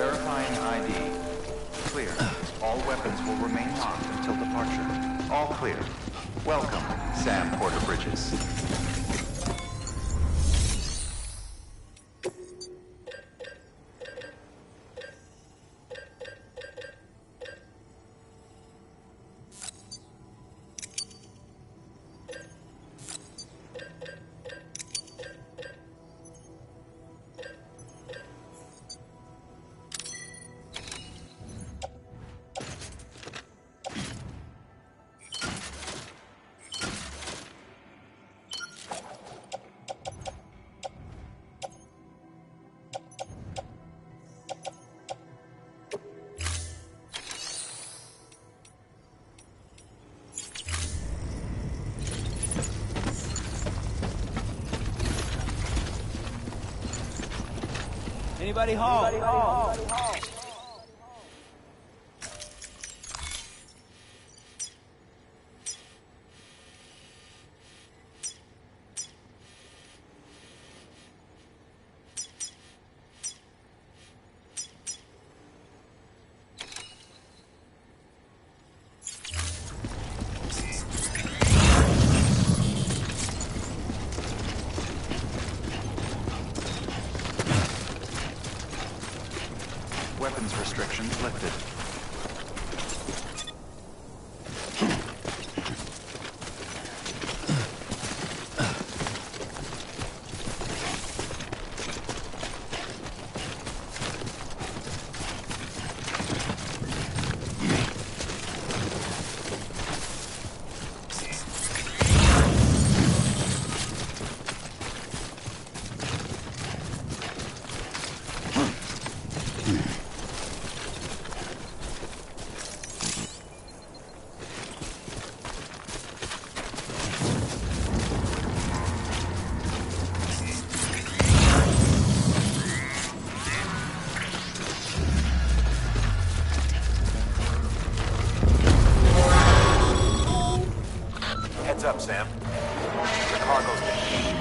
Verifying ID. Clear. All weapons will remain locked until departure. All clear. Welcome, Sam Porter Bridges. Anybody home? Anybody home? Weapons restrictions lifted. Heads up, Sam. The cargo's been keyed.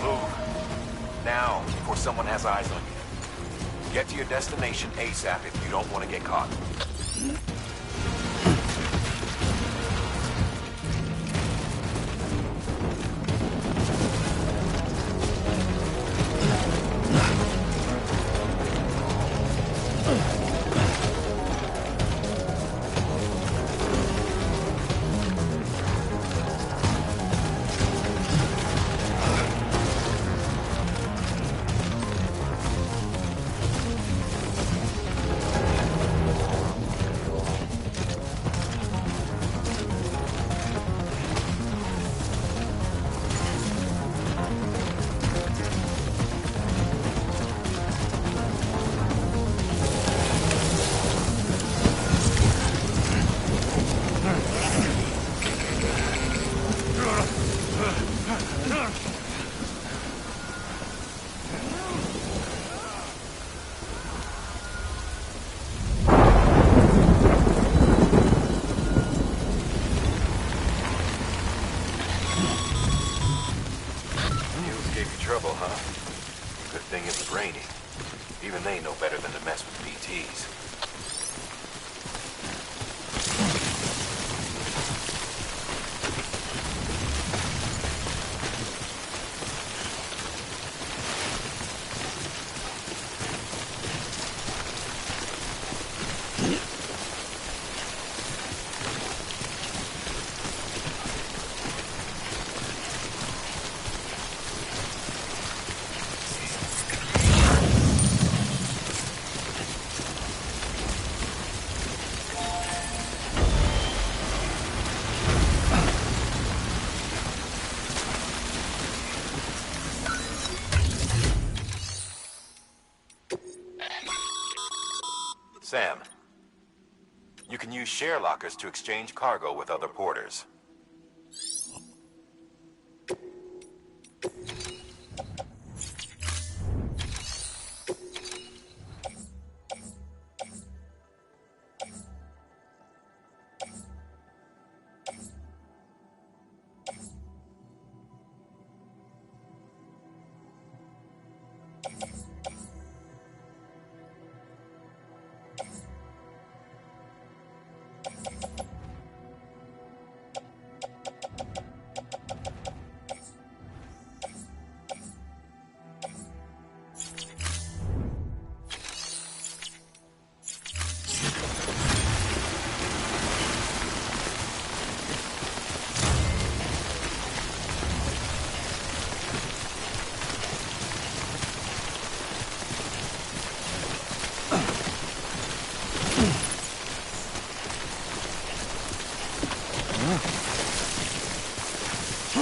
Move. Now, before someone has eyes on you. Get to your destination ASAP if you don't want to get caught. Trouble, huh? Good thing it was raining. Even they know better than to mess with BTs. Sam, you can use share lockers to exchange cargo with other porters. You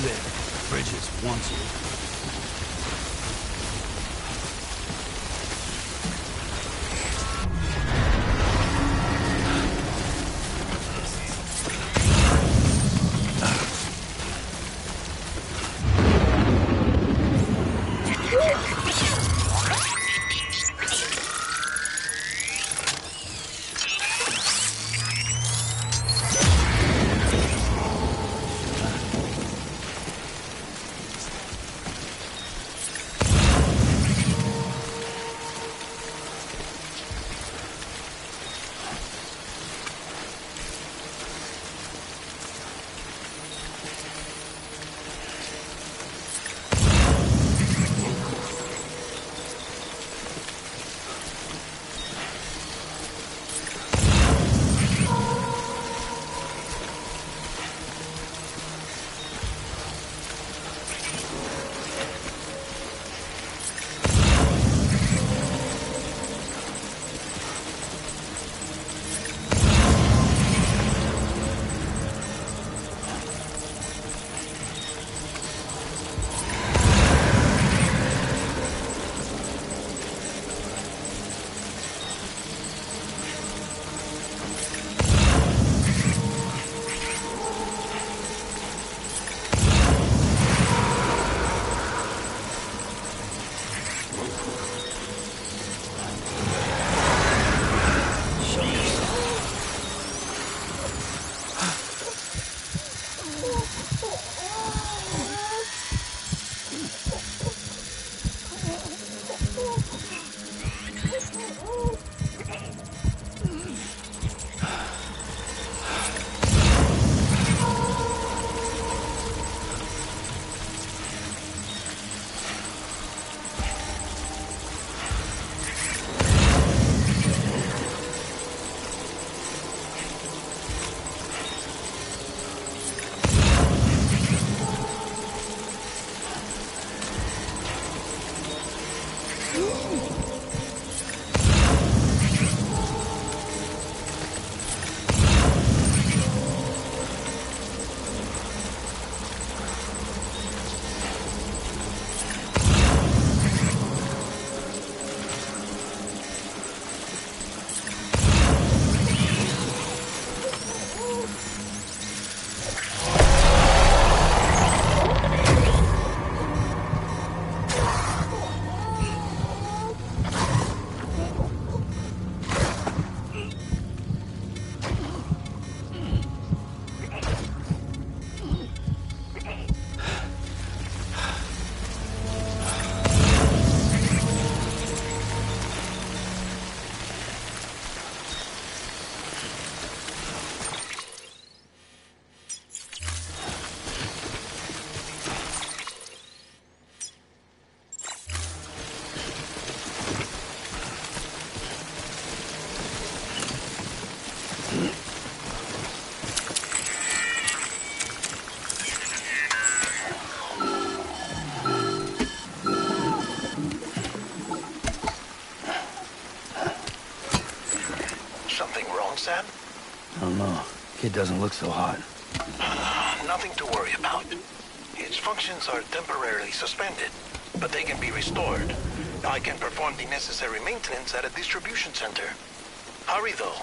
there. Bridges wants you. Sam? I don't know. Kid doesn't look so hot. Nothing to worry about. Its functions are temporarily suspended, but they can be restored. I can perform the necessary maintenance at a distribution center. Hurry, though.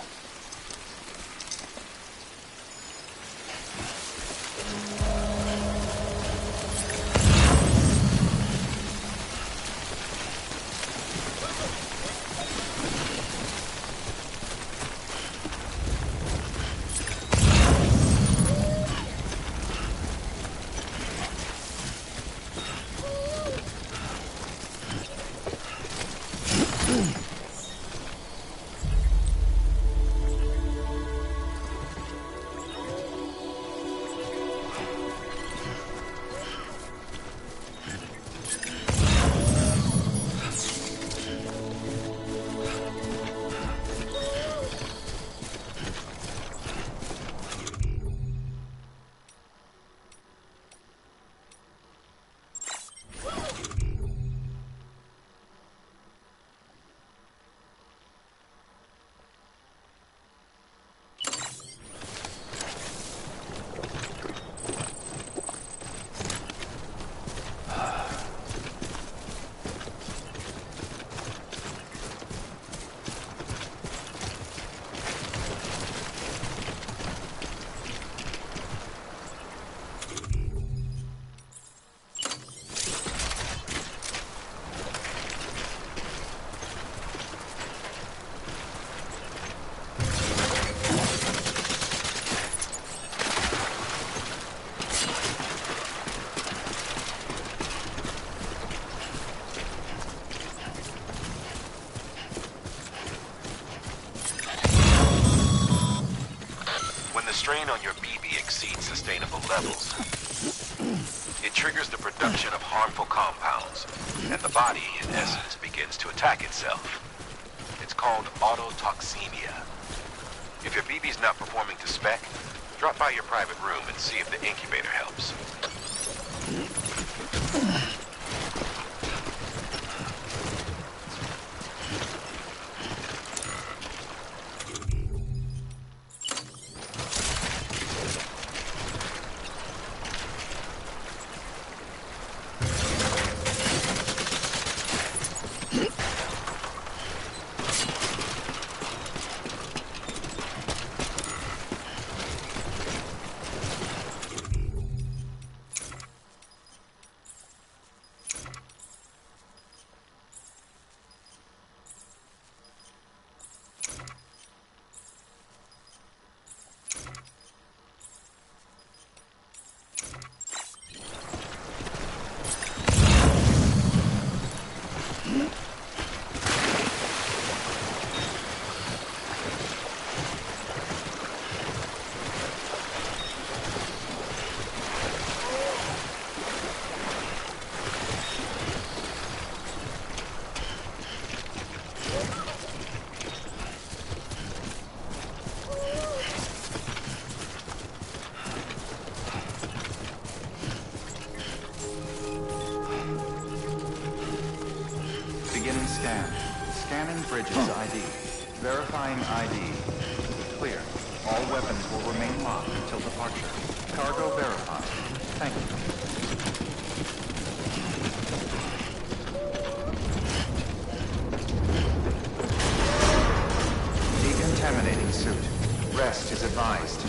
strain on your BB exceeds sustainable levels, it triggers the production of harmful compounds, and the body, in essence, begins to attack itself. It's called autotoxemia. If your BB's not performing to spec, drop by your private room and see if the incubator helps. Beginning scan. Scanning Bridges ID. Verifying ID. Clear. All weapons will remain locked until departure. Cargo verified. Thank you. Decontaminating suit. Rest is advised.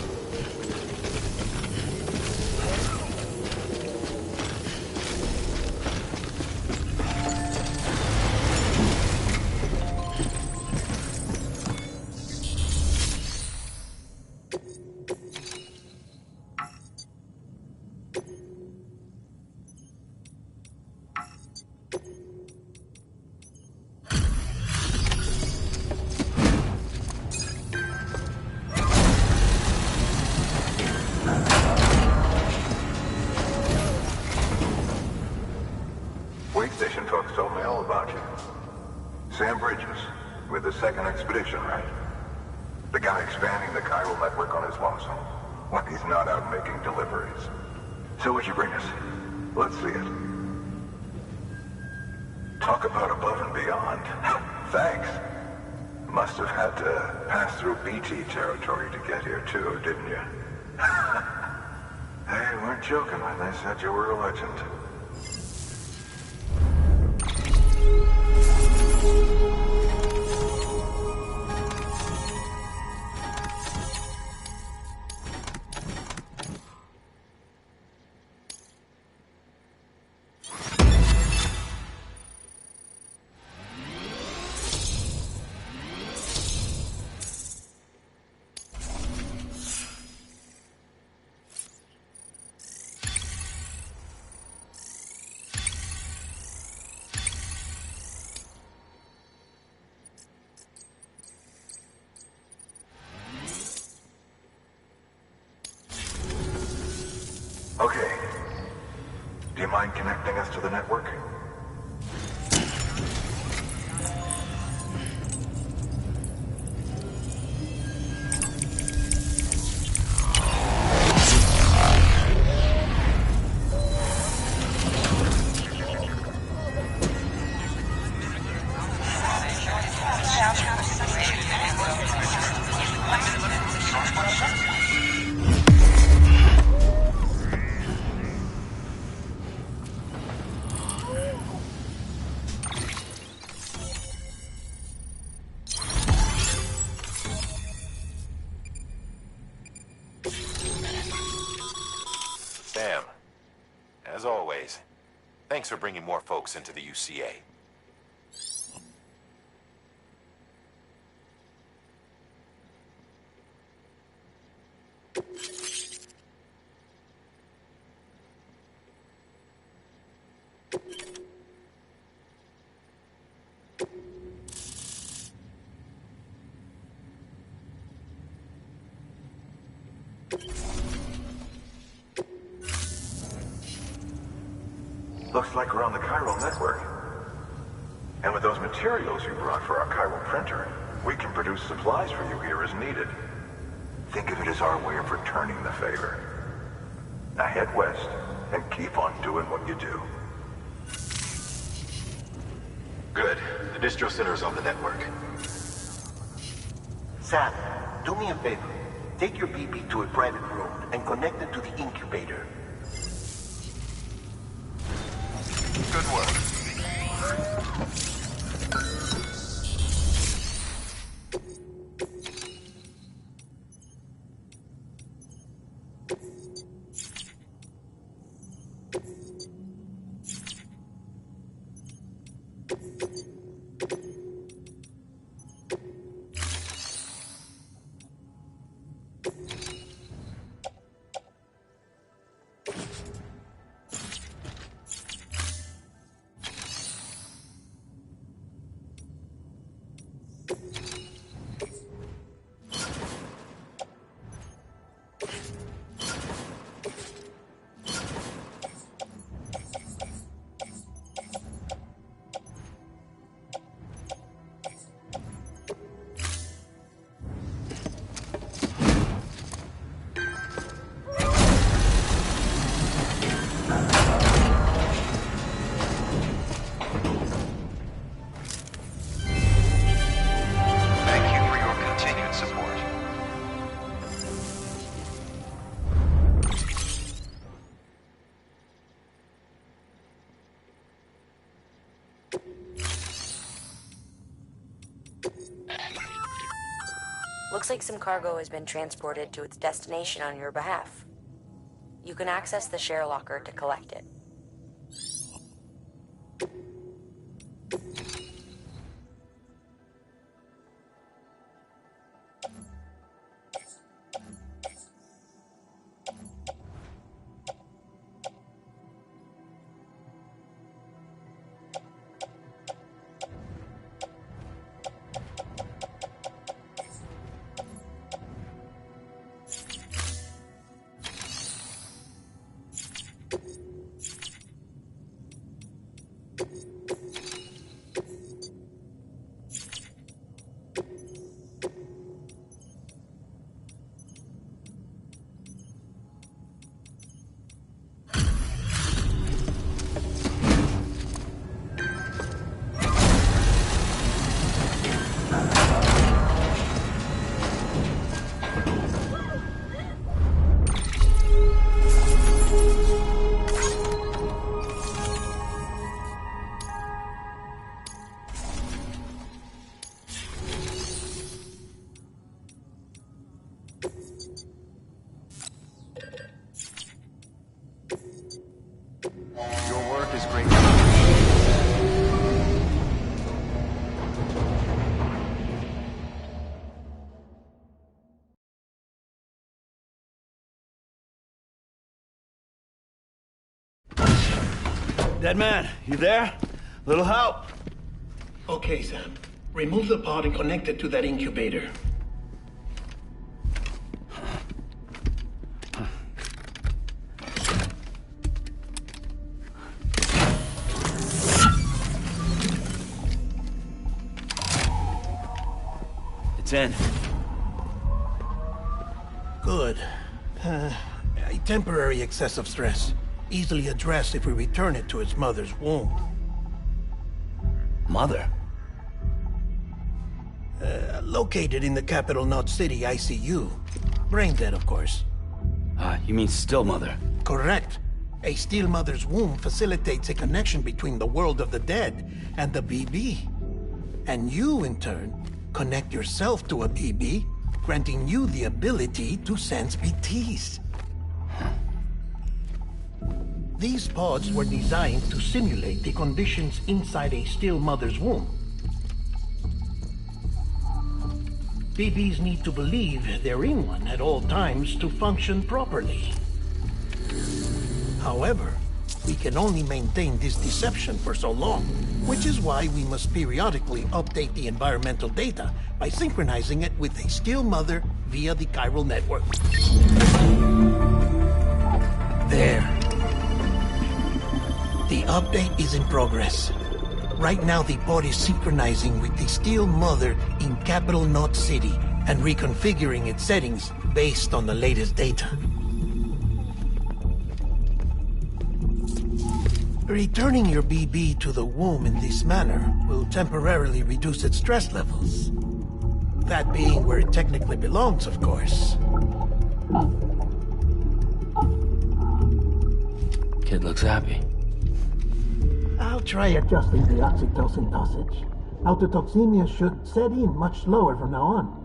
Wait station folks told me all about you. Sam Bridges, with the second expedition, right? The guy expanding the chiral network on his lonesome. When he's not out making deliveries. So what'd you bring us? Let's see it. Talk about above and beyond. Thanks. Must have had to pass through BT territory to get here too, didn't you? They weren't joking when they said you were a legend. Okay. Do you mind connecting us to the network? Sam, as always, thanks for bringing more folks into the UCA. Looks like we're on the chiral network. And with those materials you brought for our chiral printer, we can produce supplies for you here as needed. Think of it as our way of returning the favor. Now head west and keep on doing what you do. Good. The distro center is on the network. Sam, do me a favor. Take your BB to a private room and connect it to the incubator. Good work. Looks like some cargo has been transported to its destination on your behalf. You can access the share locker to collect it. Your work is great. Dead man, you there? Little help? Okay, Sam. Remove the pod and connect it to that incubator. It's in. Good. A temporary excessive stress. Easily addressed if we return it to its mother's womb. Mother? Located in the capital Knot City ICU. Brain dead, of course. You mean still mother? Correct. A still mother's womb facilitates a connection between the world of the dead and the BB. And you, in turn, connect yourself to a BB, granting you the ability to sense BTs. These pods were designed to simulate the conditions inside a still mother's womb. BBs need to believe they're in one at all times to function properly. However, we can only maintain this deception for so long, which is why we must periodically update the environmental data by synchronizing it with a still mother via the chiral network. There. The update is in progress. Right now, the pod is synchronizing with the Steel Mother in Capital Knot City and reconfiguring its settings based on the latest data. Returning your BB to the womb in this manner will temporarily reduce its stress levels. That being where it technically belongs, of course. Kid looks happy. I'll try adjusting the oxytocin dosage. Autotoxemia should set in much slower from now on.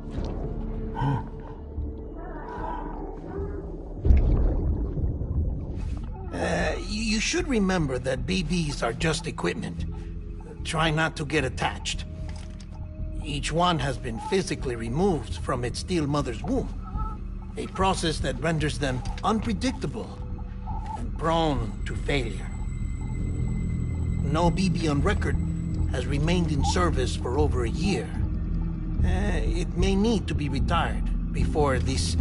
You should remember that BBs are just equipment. Try not to get attached. Each one has been physically removed from its Steel Mother's womb. A process that renders them unpredictable and prone to failure. No BB on record has remained in service for over a year. It may need to be retired before this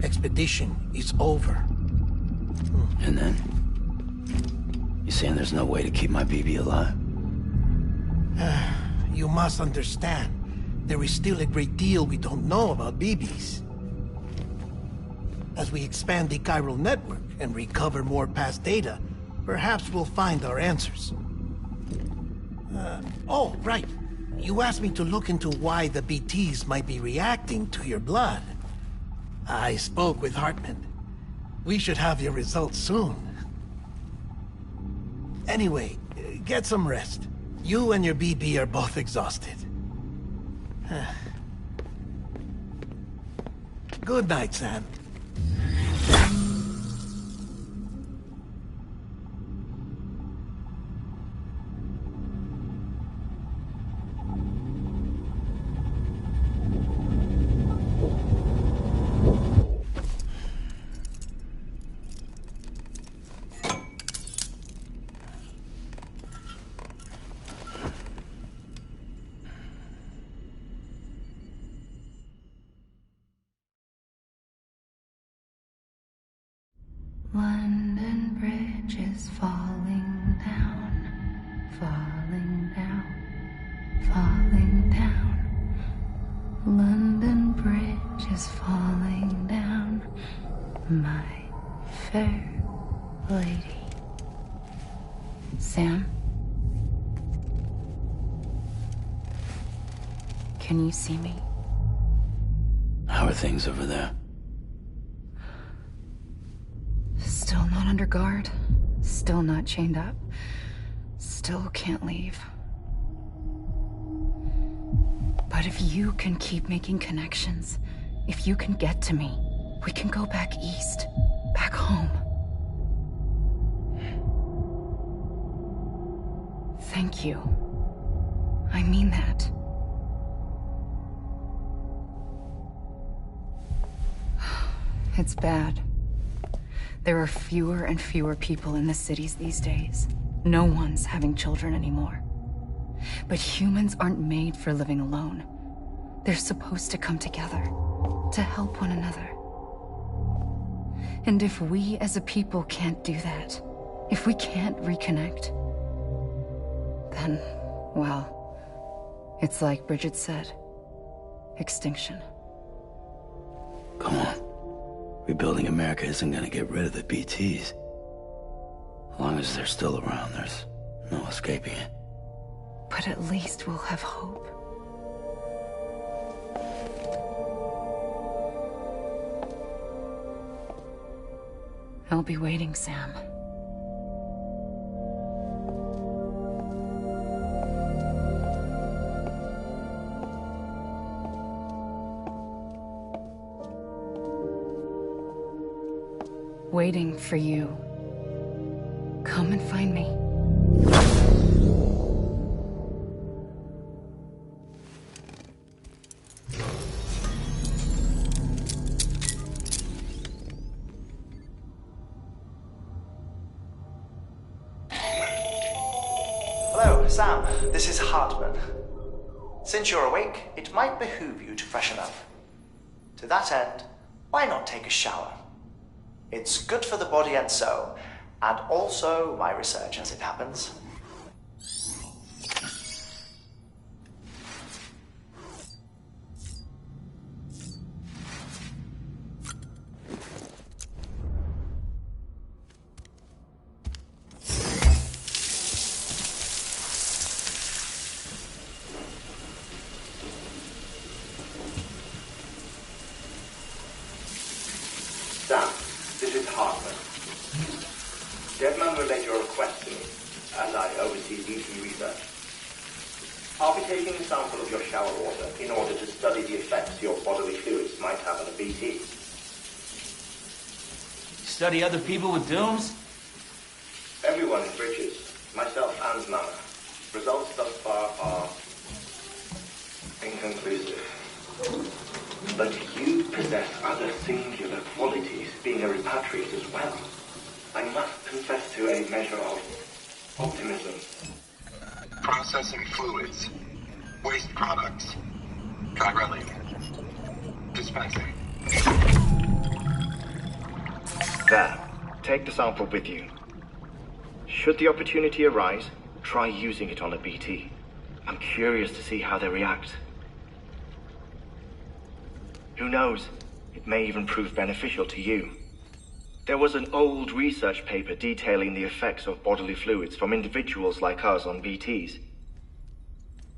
expedition is over. And then? You saying there's no way to keep my BB alive? You must understand, there is still a great deal we don't know about BBs. As we expand the chiral network and recover more past data, perhaps we'll find our answers. Oh, right. You asked me to look into why the BTs might be reacting to your blood. I spoke with Hartman. We should have your results soon. Anyway, get some rest. You and your BB are both exhausted. Good night, Sam. London Bridge is falling down, falling down, falling down. London Bridge is falling down, my fair lady. Sam? Can you see me? How are things over there? Still not under guard, still not chained up, still can't leave. But if you can keep making connections, if you can get to me, we can go back east, back home. Thank you. I mean that. It's bad. There are fewer and fewer people in the cities these days. No one's having children anymore. But humans aren't made for living alone. They're supposed to come together, to help one another. And if we as a people can't do that, if we can't reconnect, then, well, it's like Bridget said, extinction. Come on. Rebuilding America isn't gonna get rid of the BTs. As long as they're still around, there's no escaping it. But at least we'll have hope. I'll be waiting, Sam. Waiting for you. Come and find me. Hello, Sam. This is Hartman. Since you're awake, it might behoove you to freshen up. To that end, why not take a shower? It's good for the body and soul, and also my research as it happens. Sam, this is Hartman. Deadman relayed your request to me, as I oversee BT research. I'll be taking a sample of your shower water in order to study the effects your bodily fluids might have on a BT. Study other people with dooms? Everyone in Bridges, myself and Mama. Results thus far are inconclusive. But you possess other singular qualities, being a repatriate as well. I must confess to a measure of optimism. Processing fluids. Waste products. Chirelli. Dispensing. There. Take the sample with you. Should the opportunity arise, try using it on a BT. I'm curious to see how they react. Who knows? It may even prove beneficial to you. There was an old research paper detailing the effects of bodily fluids from individuals like us on BTs.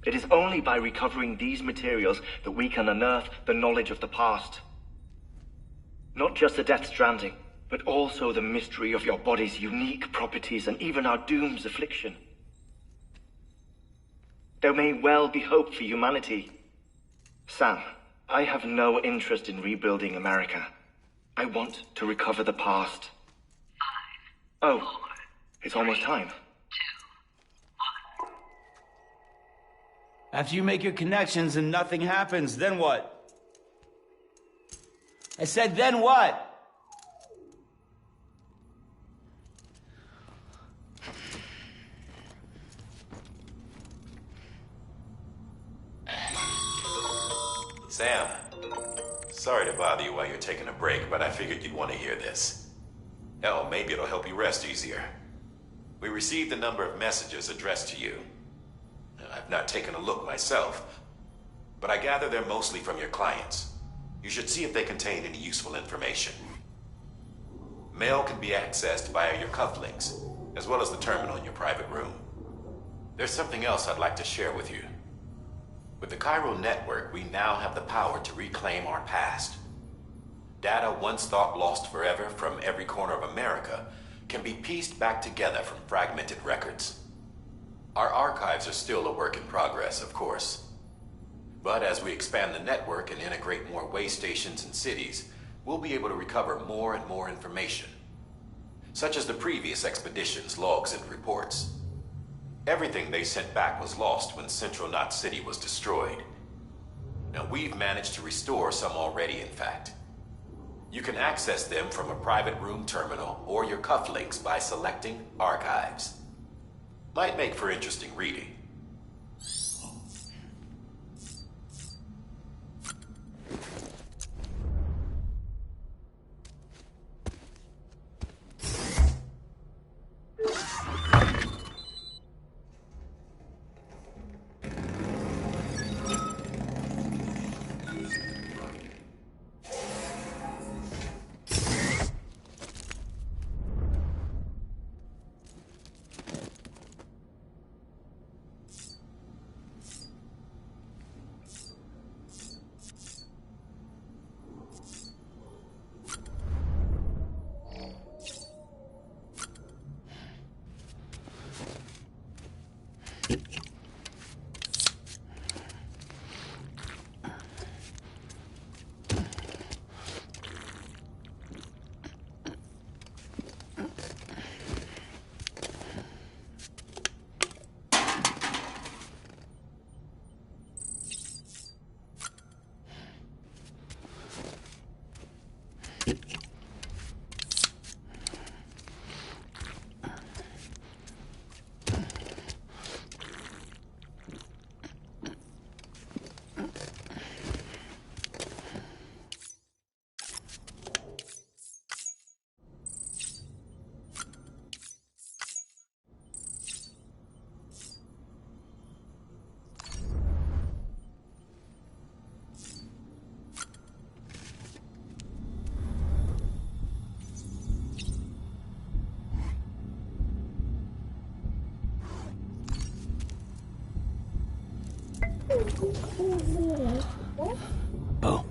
It is only by recovering these materials that we can unearth the knowledge of the past. Not just the Death Stranding, but also the mystery of your body's unique properties and even our doom's affliction. There may well be hope for humanity. Sam, I have no interest in rebuilding America. I want to recover the past. 5, 4, it's almost time. 2, 1. After you make your connections and nothing happens, then what? I said, then what? Sam, sorry to bother you while you're taking a break, but I figured you'd want to hear this. Hell, maybe it'll help you rest easier. We received a number of messages addressed to you. I've not taken a look myself, but I gather they're mostly from your clients. You should see if they contain any useful information. Mail can be accessed via your cufflinks, as well as the terminal in your private room. There's something else I'd like to share with you. With the Chiral network, we now have the power to reclaim our past. Data once thought lost forever from every corner of America can be pieced back together from fragmented records. Our archives are still a work in progress, of course. But as we expand the network and integrate more way stations and cities, we'll be able to recover more and more information, such as the previous expedition's logs and reports. Everything they sent back was lost when Central Knot City was destroyed. Now, we've managed to restore some already, in fact. You can access them from a private room terminal or your cufflinks by selecting Archives. Might make for interesting reading. Bo.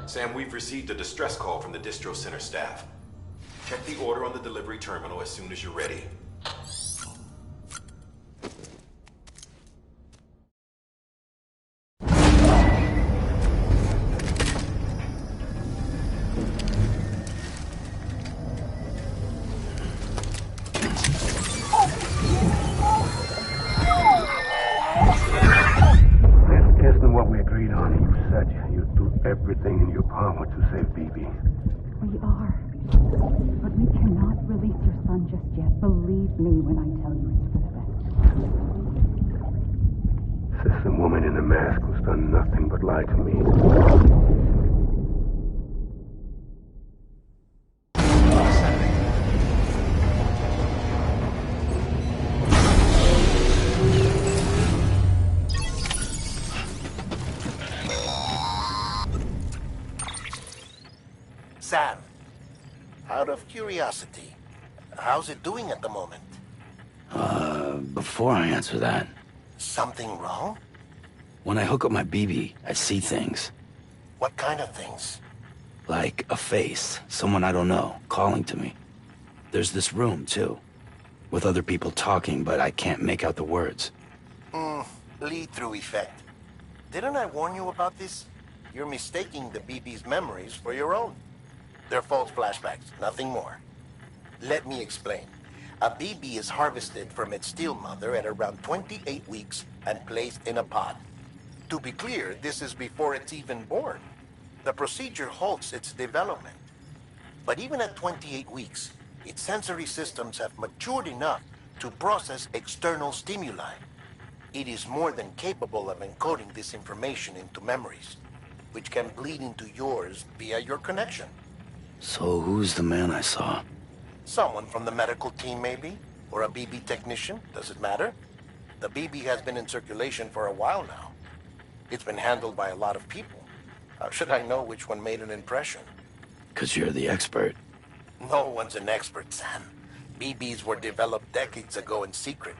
Sam, we've received a distress call from the distro center staff. Check the order on the delivery terminal as soon as you're ready. Isn't what we agreed on. You said you'd do everything in your power to save BB. We are. But we cannot release your son just yet. Believe me when I tell you it's for the best. This woman in the mask who's done nothing but lie to me. Sam, out of curiosity, how's it doing at the moment? Before I answer that, Something wrong? when I hook up my BB, I see things. What kind of things? Like a face, someone I don't know, calling to me. There's this room, too, with other people talking, but I can't make out the words. Lead-through effect. Didn't I warn you about this? You're mistaking the BB's memories for your own. They're false flashbacks, nothing more. Let me explain. A BB is harvested from its steel mother at around 28 weeks and placed in a pod. To be clear, this is before it's even born. The procedure halts its development. But even at 28 weeks, its sensory systems have matured enough to process external stimuli. It is more than capable of encoding this information into memories, which can bleed into yours via your connection. So who's the man I saw? Someone from the medical team, maybe? Or a BB technician? Does it matter? The BB has been in circulation for a while now. It's been handled by a lot of people. How should I know which one made an impression? 'Cause you're the expert. No one's an expert, Sam. BBs were developed decades ago in secret.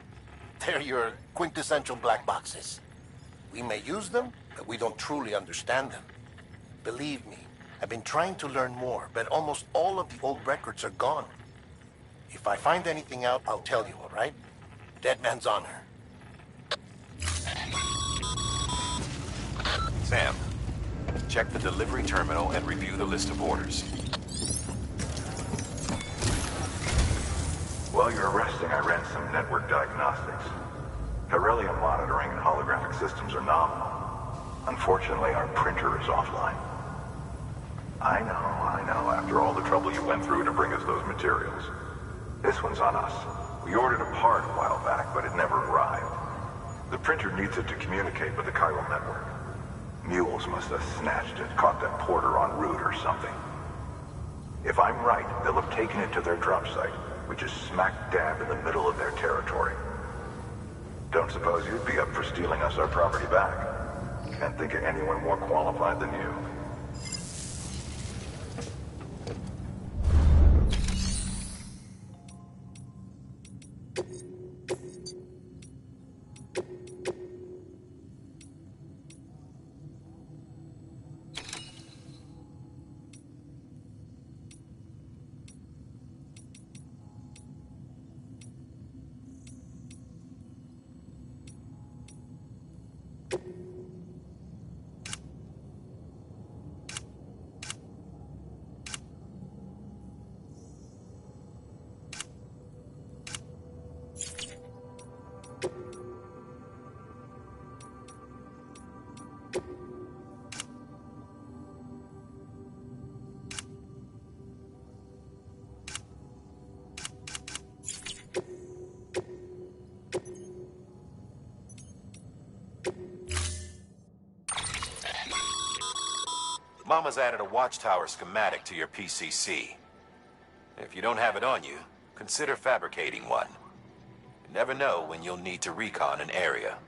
They're your quintessential black boxes. We may use them, but we don't truly understand them. Believe me, I've been trying to learn more, but almost all of the old records are gone. If I find anything out, I'll tell you, all right? Dead man's honor. Sam, check the delivery terminal and review the list of orders. While you're resting, I ran some network diagnostics. Beryllium monitoring and holographic systems are nominal. Unfortunately, our printer is offline. I know. After all the trouble you went through to bring us those materials. This one's on us. We ordered a part a while back, but it never arrived. The printer needs it to communicate with the chiral network. Mules must have snatched it, caught that porter en route or something. If I'm right, they'll have taken it to their drop site, which is smack dab in the middle of their territory. Don't suppose you'd be up for stealing us our property back? Can't think of anyone more qualified than you. Mama's added a watchtower schematic to your PCC. If you don't have it on you, consider fabricating one. You never know when you'll need to recon an area.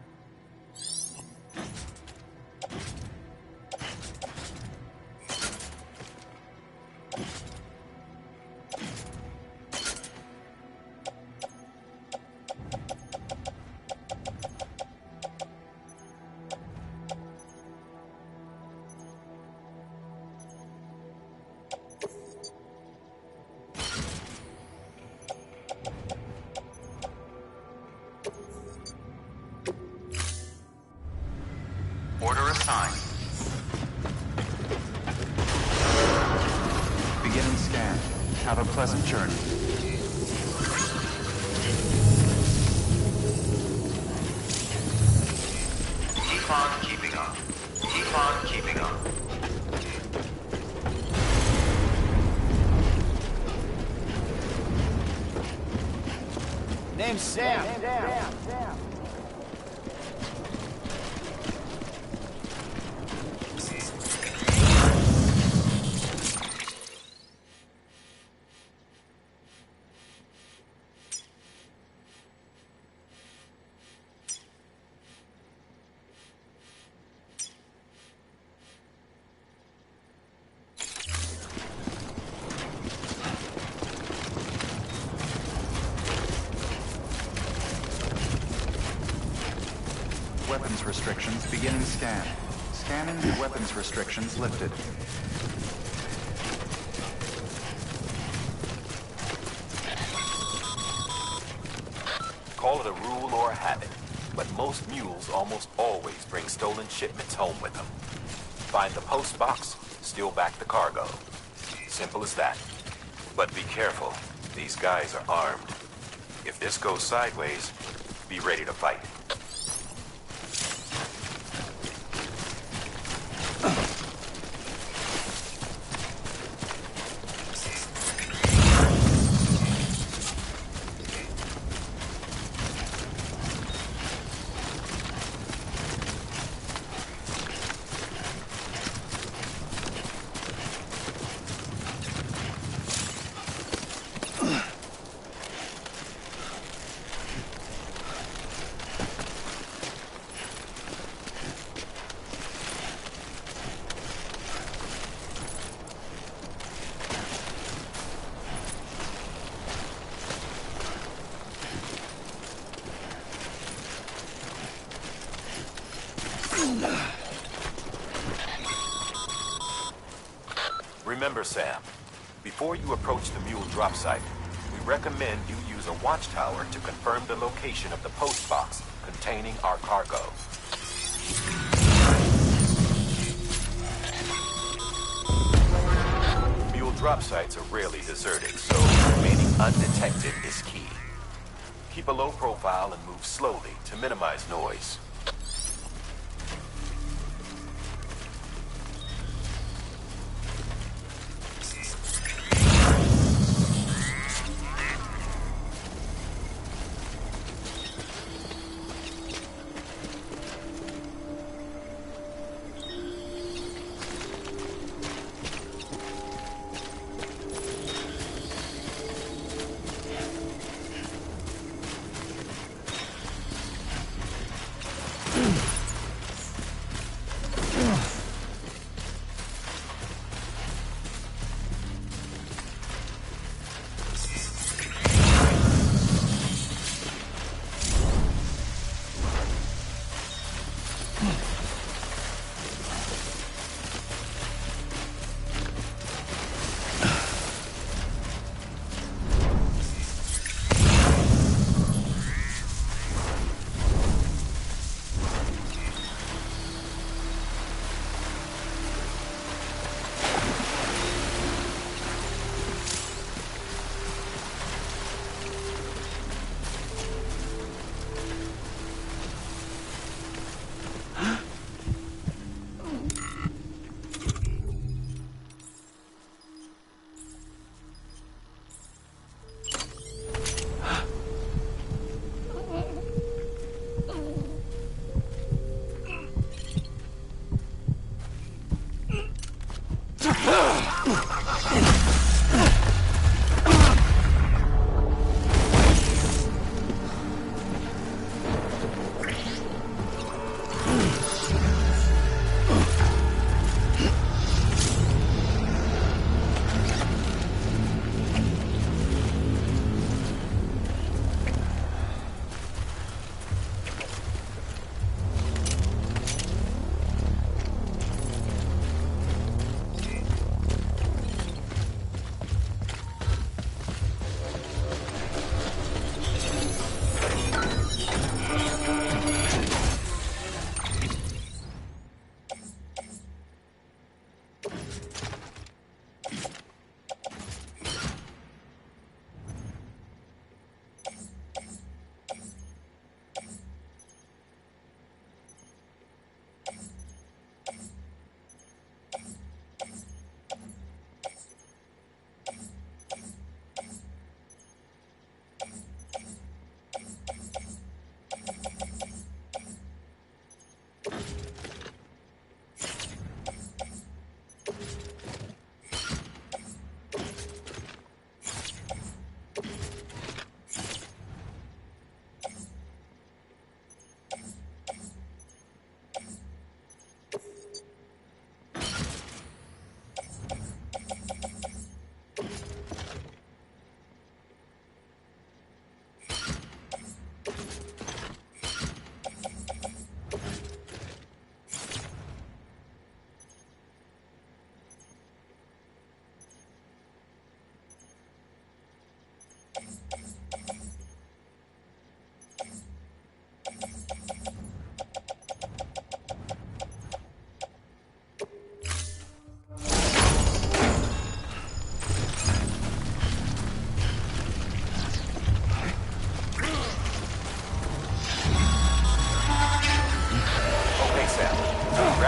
time. Beginning scan. Have a pleasant journey. Keep on keeping on. Keep on keeping on. Name's Sam. Weapons restrictions beginning scan. Scanning weapons restrictions lifted. Call it a rule or a habit, but most mules almost always bring stolen shipments home with them. Find the post box, steal back the cargo. Simple as that. But be careful, these guys are armed. If this goes sideways, be ready to fight. Remember, Sam, before you approach the mule drop site, we recommend you use a watchtower to confirm the location of the post box containing our cargo. Mule drop sites are rarely deserted, so remaining undetected is key. Keep a low profile and move slowly to minimize noise.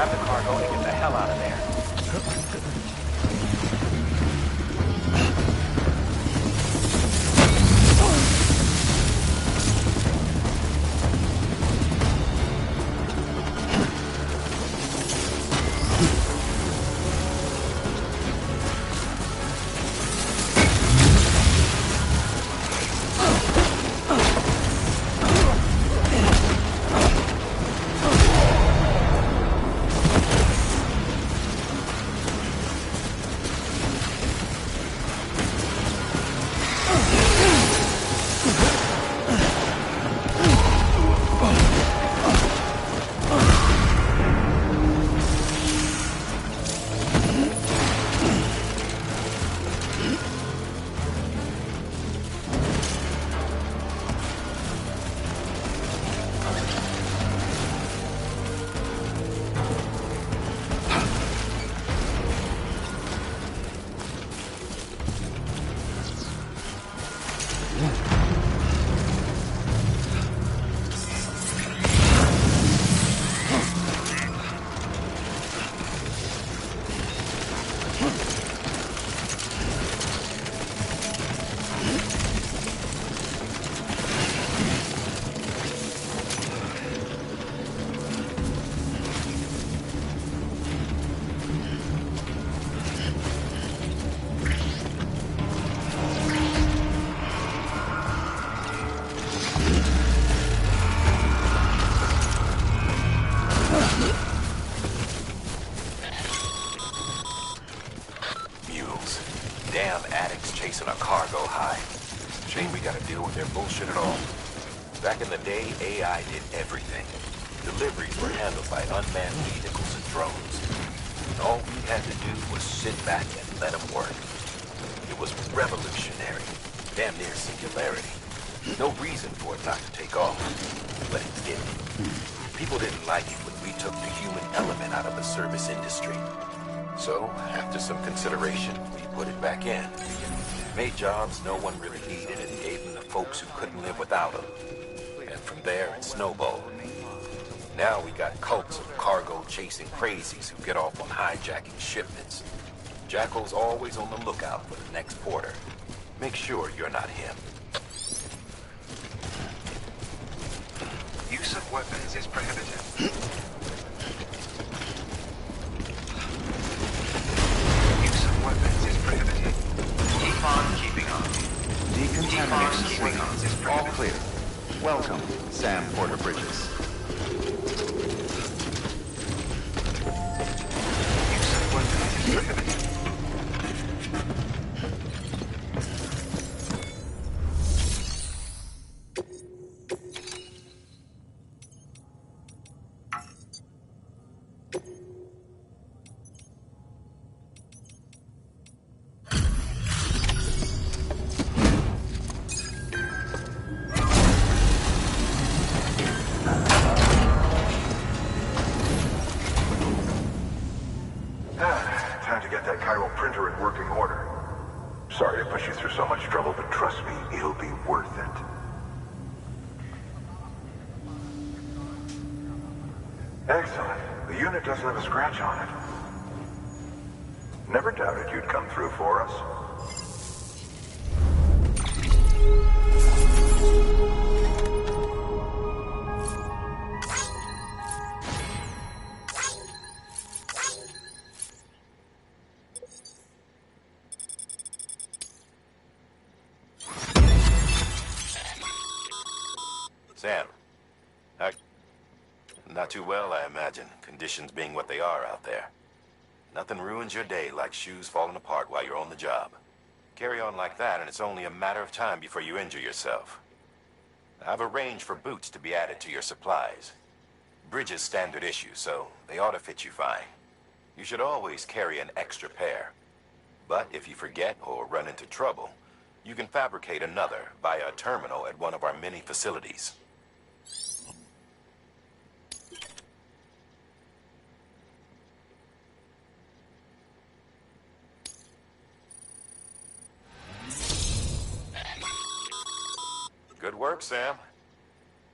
grab the cargo and get the hell out of there. Damn addicts chasing a cargo high. Shame we gotta deal with their bullshit at all. Back in the day, AI did everything. Deliveries were handled by unmanned vehicles and drones. And all we had to do was sit back and let them work. It was revolutionary. Damn near singularity. No reason for it not to take off. But it did. People didn't like it when we took the human element out of the service industry. So, after some consideration, we put it back in. Made jobs no one really needed and gave them to folks who couldn't live without them. And from there, it snowballed. Now we got cults of cargo-chasing crazies who get off on hijacking shipments. Jackal's always on the lookout for the next porter. Make sure you're not him. Use of weapons is prohibited. Keep on keeping on. Decontamination signals. All clear. Welcome, Sam Porter Bridges. Use of weapons is prohibited. Time to get that chiral printer in working order. Sorry to push you through so much trouble, but trust me, it'll be worth it. Excellent. The unit doesn't have a scratch on it. Never doubted you'd come through for us. Sam. Not too well, I imagine. Conditions being what they are out there. Nothing ruins your day like shoes falling apart while you're on the job. Carry on like that, and it's only a matter of time before you injure yourself. I've arranged for boots to be added to your supplies. Bridges standard issue, so they ought to fit you fine. You should always carry an extra pair. But if you forget or run into trouble, you can fabricate another via a terminal at one of our many facilities. Good work, Sam.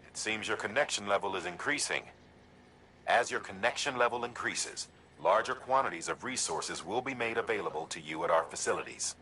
It seems your connection level is increasing. As your connection level increases, larger quantities of resources will be made available to you at our facilities.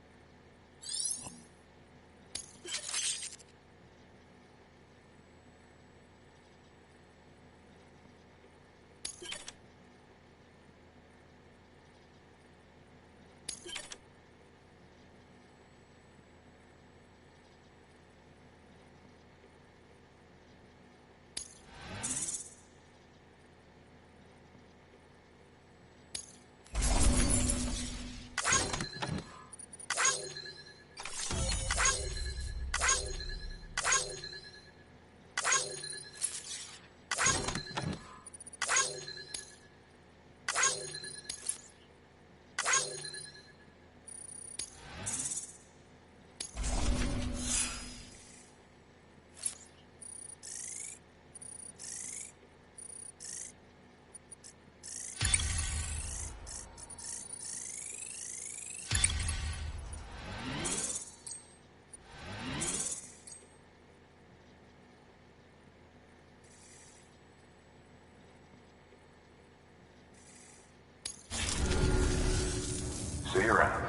See you around.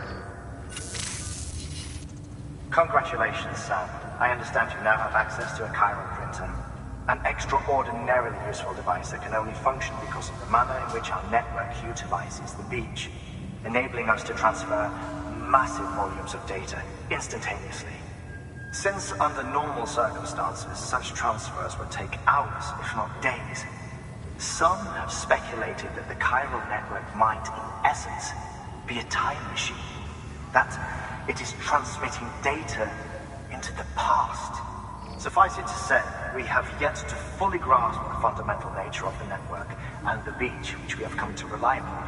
Congratulations, Sam. I understand you now have access to a chiral printer. An extraordinarily useful device that can only function because of the manner in which our network utilizes the beach, enabling us to transfer massive volumes of data instantaneously. Since under normal circumstances, such transfers would take hours, if not days, some have speculated that the chiral network might, in essence, be a time machine. That it is transmitting data into the past. Suffice it to say, we have yet to fully grasp the fundamental nature of the network and the beach which we have come to rely upon.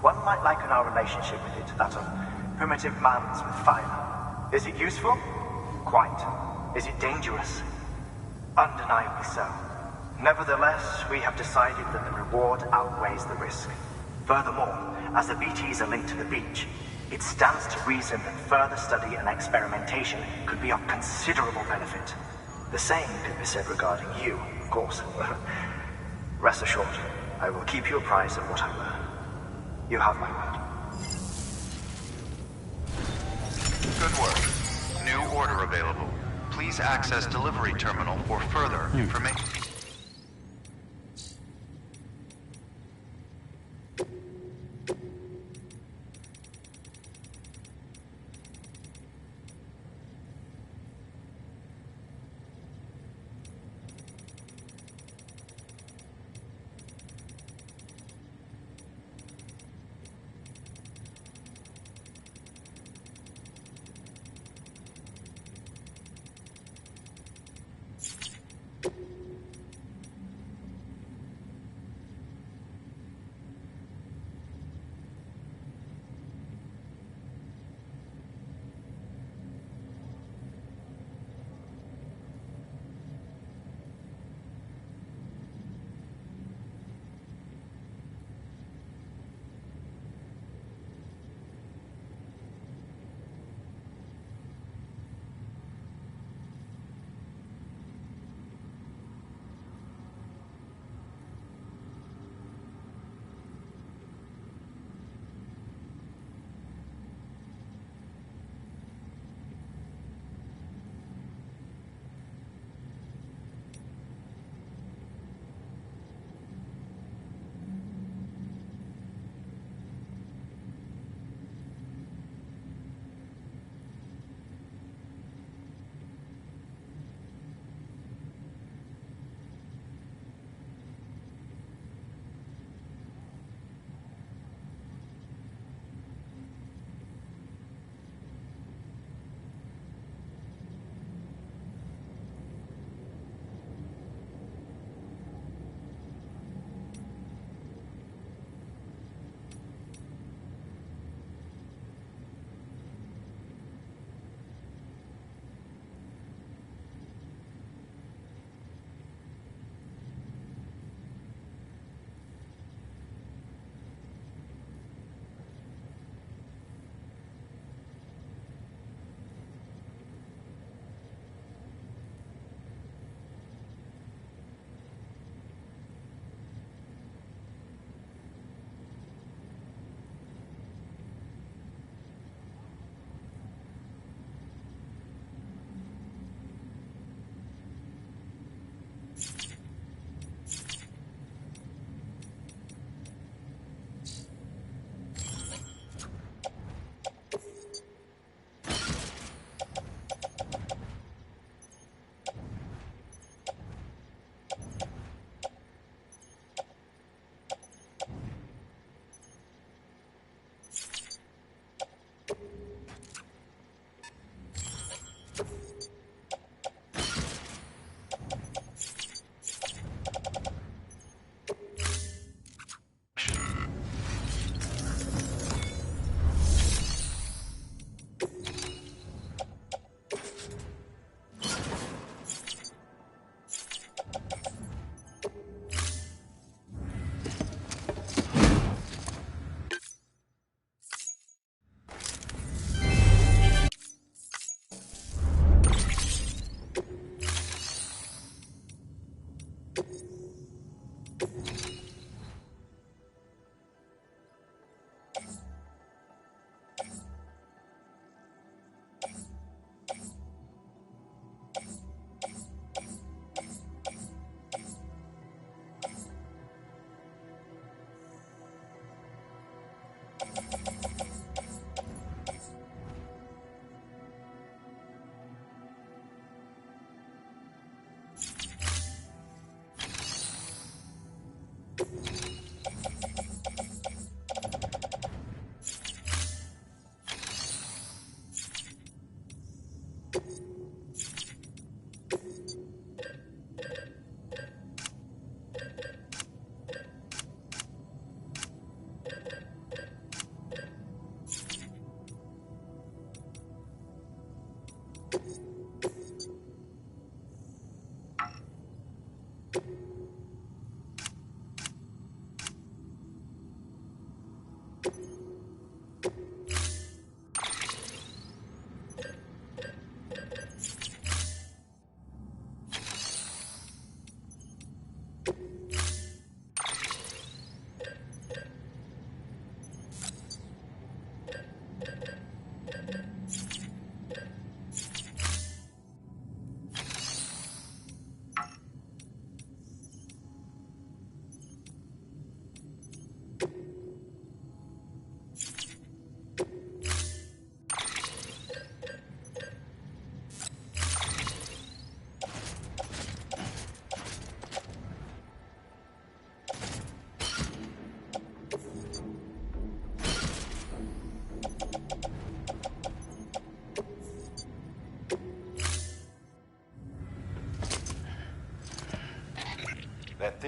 One might liken our relationship with it to that of primitive mans with fire. Is it useful? Quite. Is it dangerous? Undeniably so. Nevertheless, we have decided that the reward outweighs the risk. Furthermore, as the BTs are linked to the beach, it stands to reason that further study and experimentation could be of considerable benefit. The same could be said regarding you, of course. Rest assured, I will keep you apprised of what I learn. You have my word. Good work. New order available. Please access delivery terminal for further information.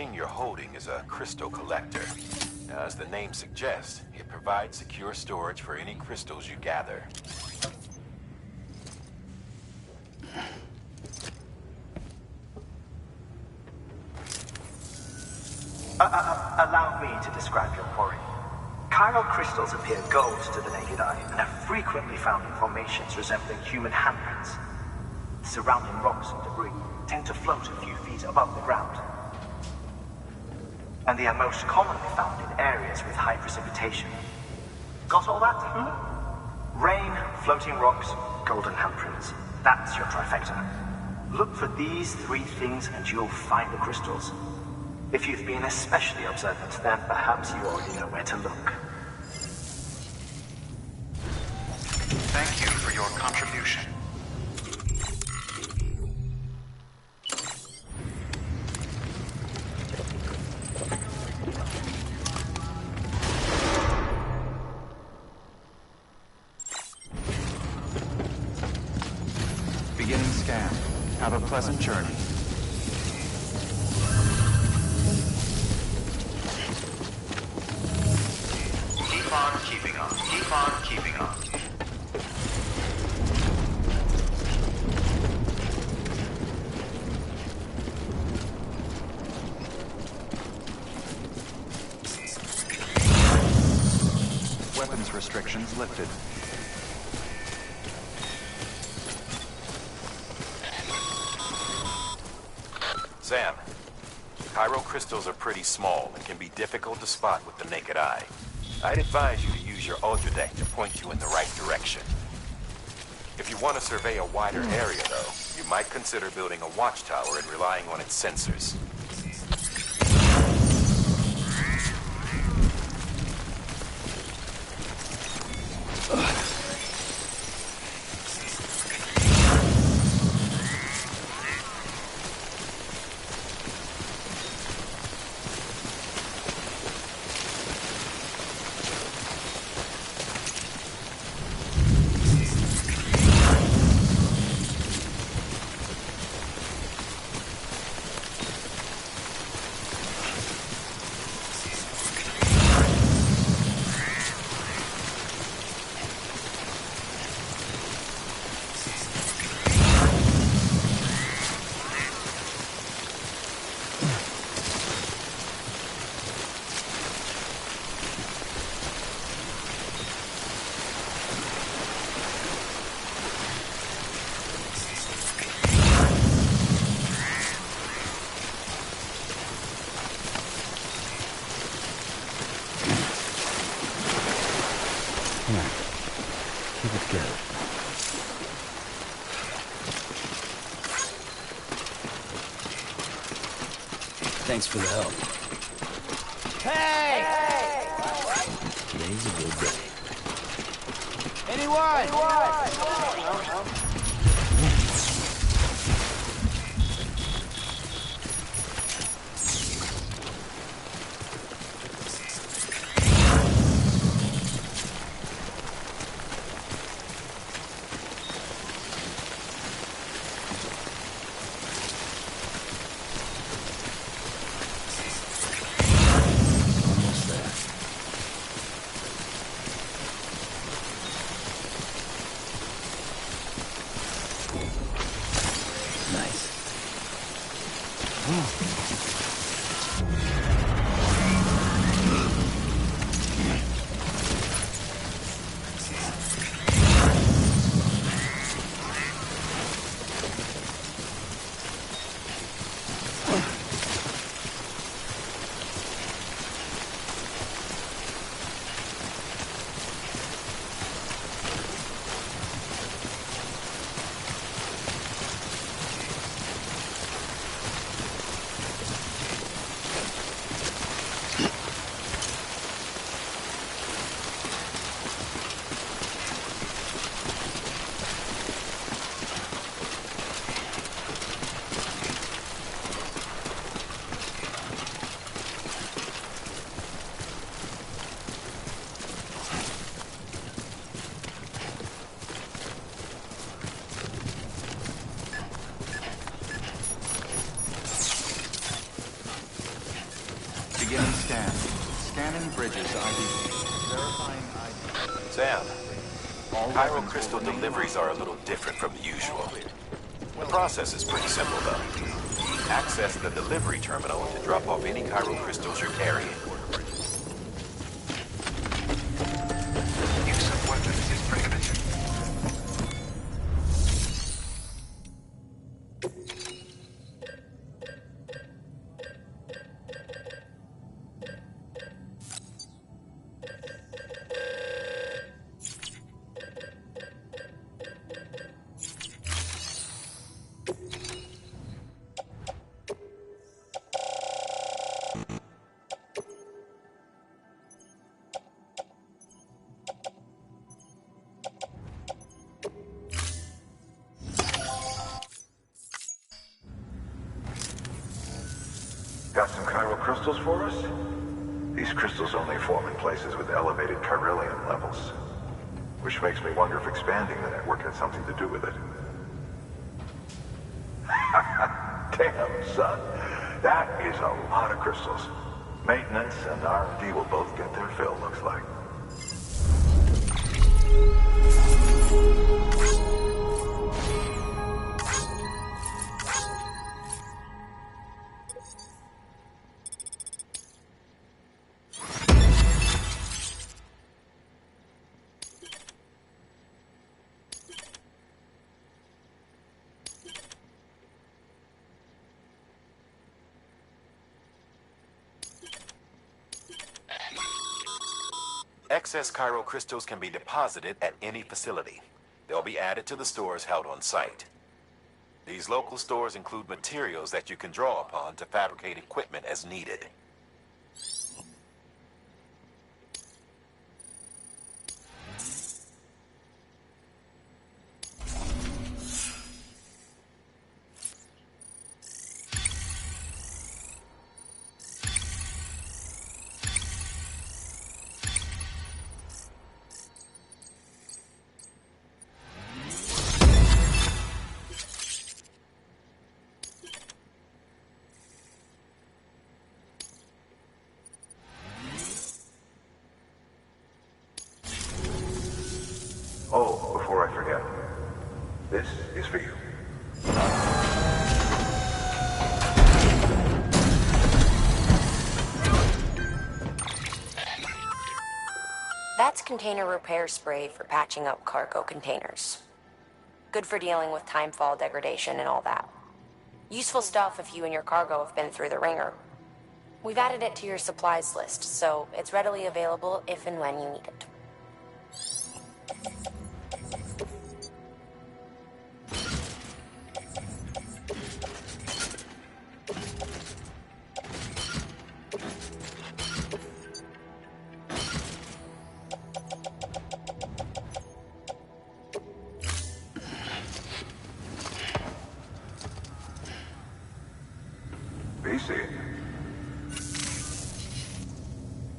thing you're holding is a crystal collector. Now, as the name suggests, it provides secure storage for any crystals you gather. Allow me to describe your quarry. Chiral crystals appear gold to the naked eye and are frequently found in formations resembling human handprints. Surrounding rocks and debris tend to float a few feet above the ground. And they are most commonly found in areas with high precipitation. Got all that? Rain, floating rocks, golden handprints. That's your trifecta. Look for these three things and you'll find the crystals. If you've been especially observant, then perhaps you already know where to look. Thank you for your contribution. Beginning scan. Have a pleasant journey. Keep on keeping on. Keep on keeping on. Weapons restrictions lifted. Sam, chiral crystals are pretty small and can be difficult to spot with the naked eye. I'd advise you to use your ultradeck to point you in the right direction. If you want to survey a wider area, though, you might consider building a watchtower and relying on its sensors. Keep it together. Thanks for the help. Hey! Today's a good day. Anyone? Beginning scan. Scanning bridges ID. Verifying ID. Sam, All Chiral weapons crystal will remain deliveries locked. are a little different from the usual. The process is pretty simple, though. Access the delivery terminal to drop off any chiral crystals you're carrying. Use of weapons is prohibited. Got some chiral crystals for us? These crystals only form in places with elevated chiralium levels. Which makes me wonder if expanding the network had something to do with it. Damn, son. That is a lot of crystals. Maintenance and R&D will both get their fill, looks like. Excess chiral crystals can be deposited at any facility. They'll be added to the stores held on site. These local stores include materials that you can draw upon to fabricate equipment as needed. Oh, before I forget, this is for you. That's container repair spray for patching up cargo containers. Good for dealing with timefall degradation and all that. Useful stuff if you and your cargo have been through the ringer. We've added it to your supplies list, so it's readily available if and when you need it.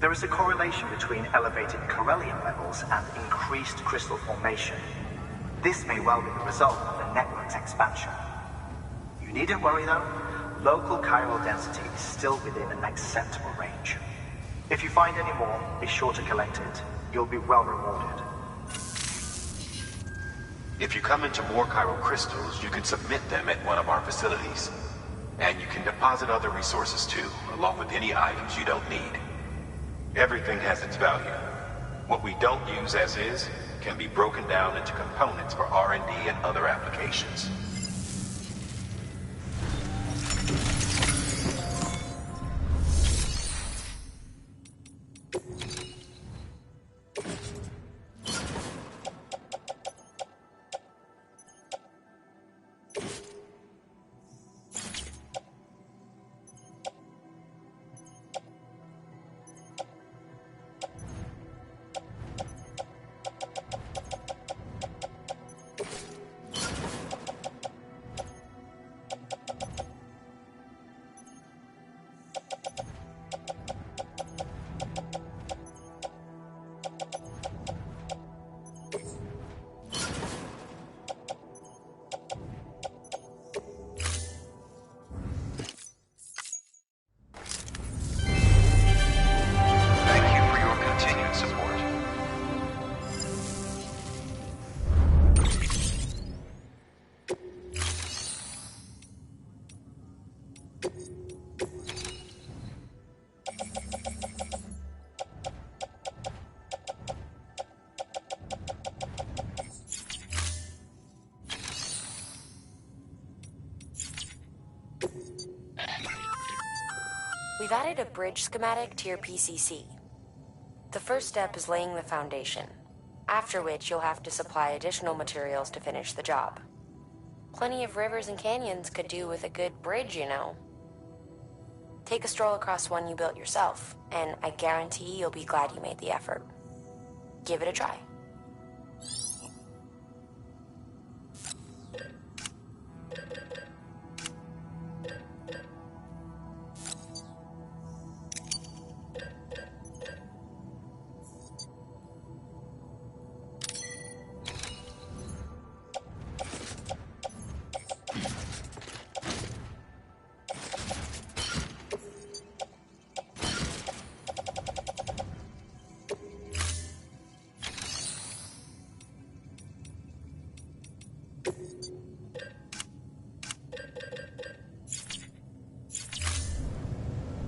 There is a correlation between elevated chiralium levels and increased crystal formation. This may well be the result of the network's expansion. You needn't worry though, local chiral density is still within an acceptable range. If you find any more, be sure to collect it. You'll be well rewarded. If you come into more chiral crystals, you can submit them at one of our facilities. And you can deposit other resources too, along with any items you don't need. Everything has its value. What we don't use as is can be broken down into components for R&D and other applications. We've added a bridge schematic to your PCC. The first step is laying the foundation, after which you'll have to supply additional materials to finish the job. Plenty of rivers and canyons could do with a good bridge, you know. Take a stroll across one you built yourself, and I guarantee you'll be glad you made the effort. Give it a try.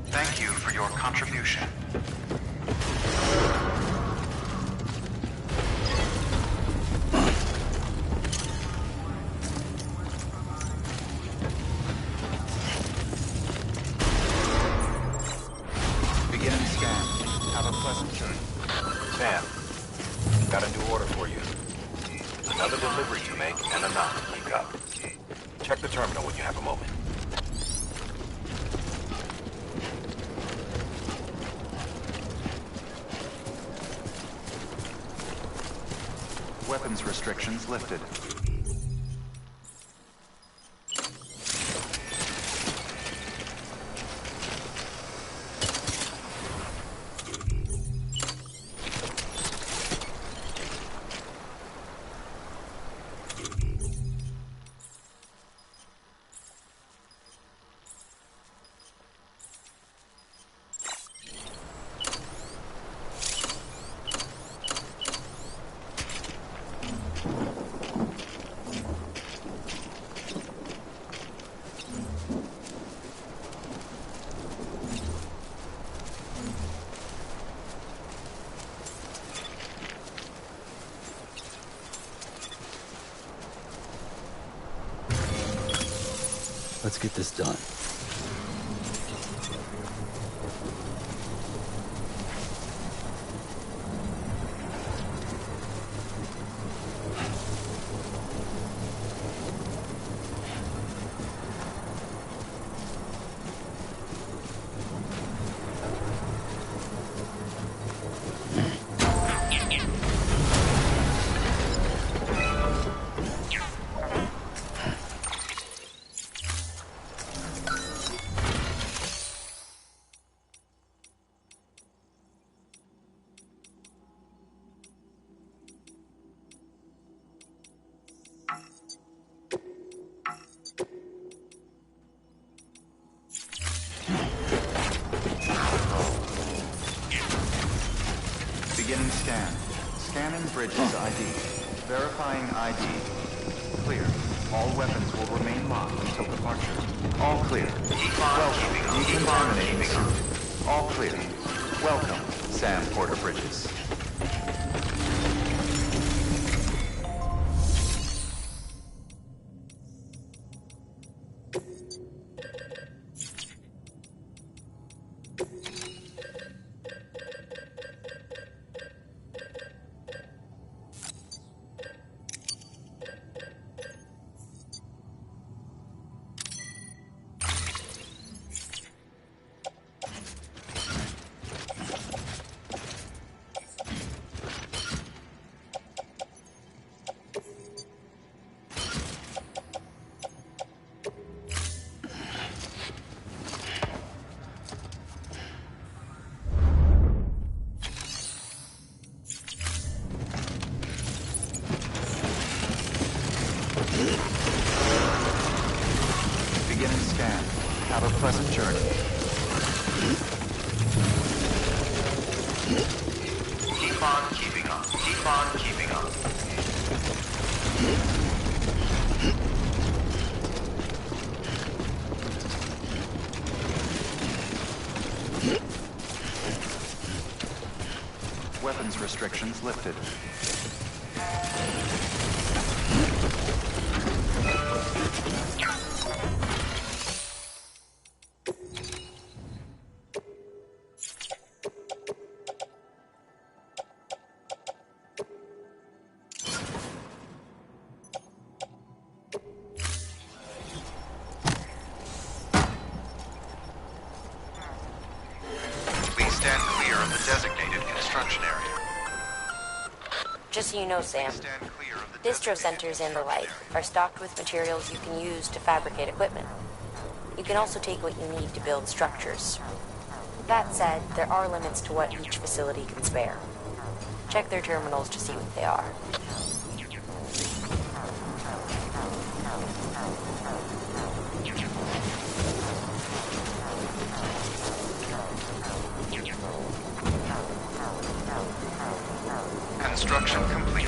Thank you for your contribution. Beginning scan. Have a pleasant journey. Sam, got a new order for you. Another delivery to make and a knock to pick up. Check the terminal when you have a moment. Weapons restrictions lifted. Let's get this done. Beginning scan. Scanning bridges ID. Verifying ID. Clear. All weapons will remain locked until departure. All clear. Welcome. Decontaminating suit. All clear. Welcome, Sam Porter Bridges. Beginning scan. Have a pleasant journey. Keep on keeping on. Keep on keeping on. Weapons restrictions lifted. stand clear of the designated construction area. Just so you know, Sam, Stand clear of the distro designated centers and the like construction are stocked with materials you can use to fabricate equipment. You can also take what you need to build structures. That said, there are limits to what each facility can spare. Check their terminals to see what they are. Construction complete.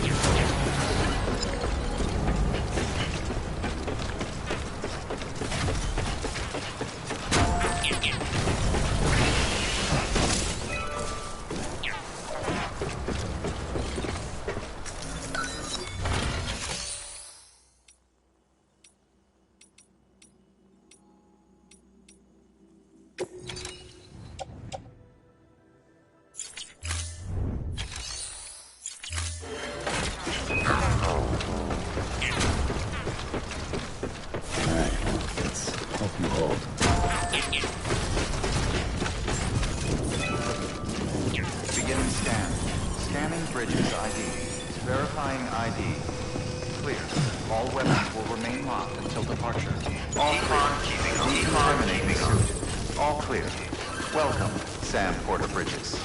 Beginning scan. Scanning bridges ID. Verifying ID. Clear. All weapons will remain locked until departure. All clear. Decontaminating suit. All clear. Welcome, Sam Porter Bridges.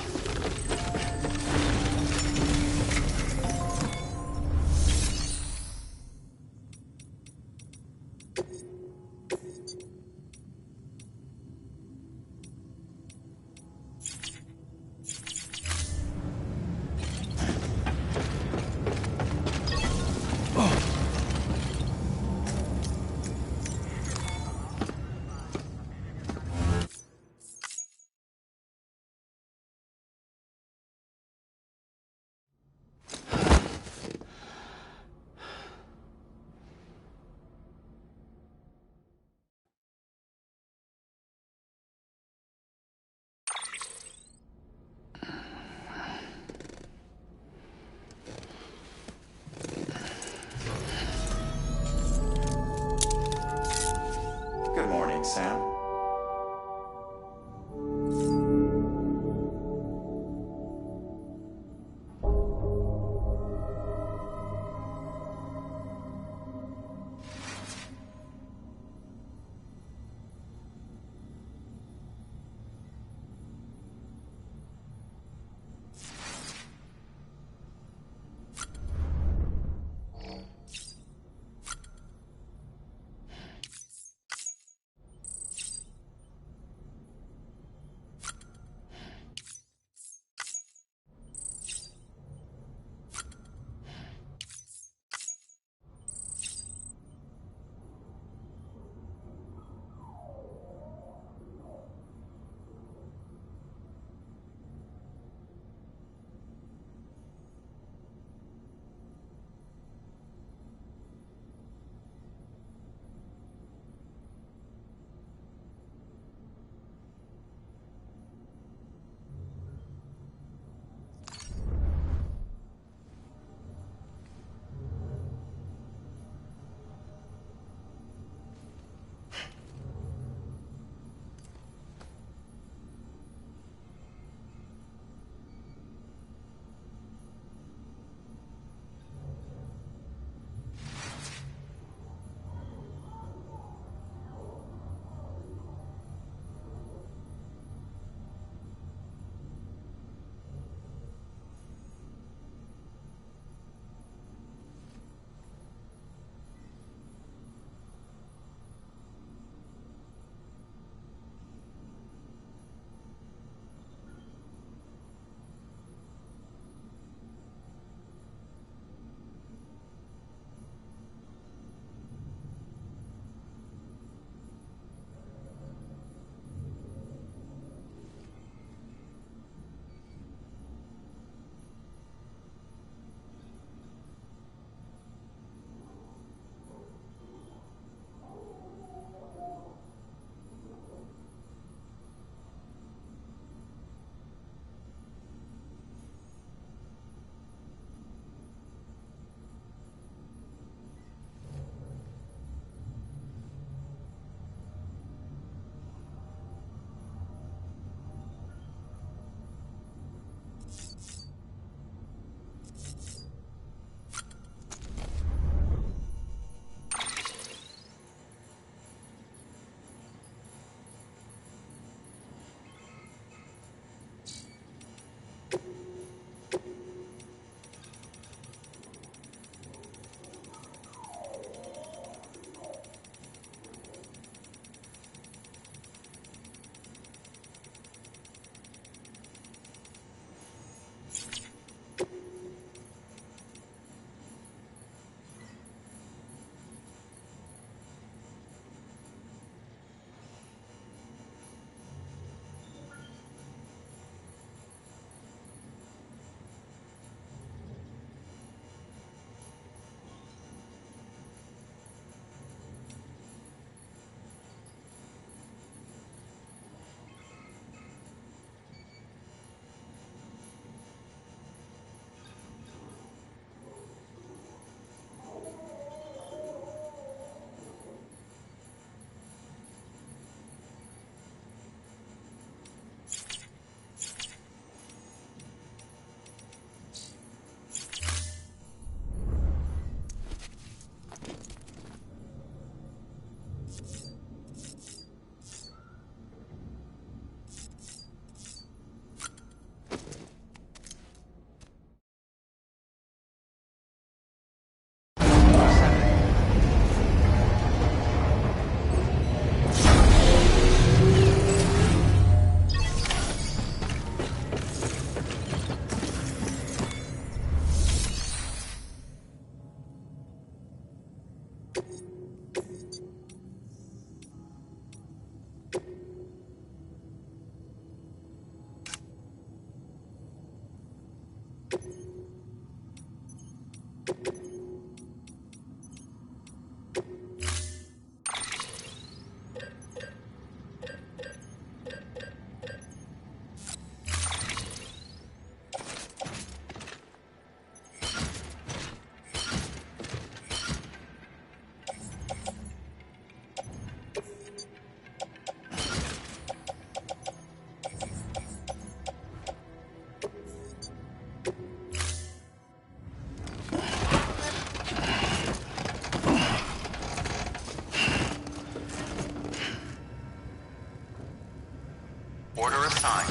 time.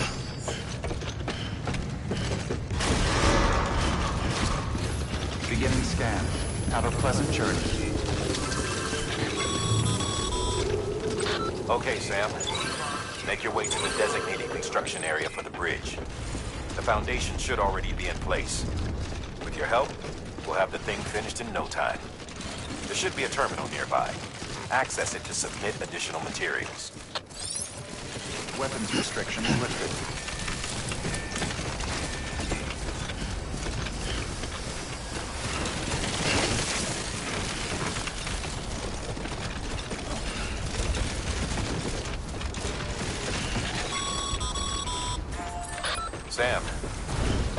Beginning scan. Have a pleasant journey. Okay, Sam. Make your way to the designated construction area for the bridge. The foundation should already be in place. With your help, we'll have the thing finished in no time. There should be a terminal nearby. Access it to submit additional materials. Weapons restrictions lifted. Sam,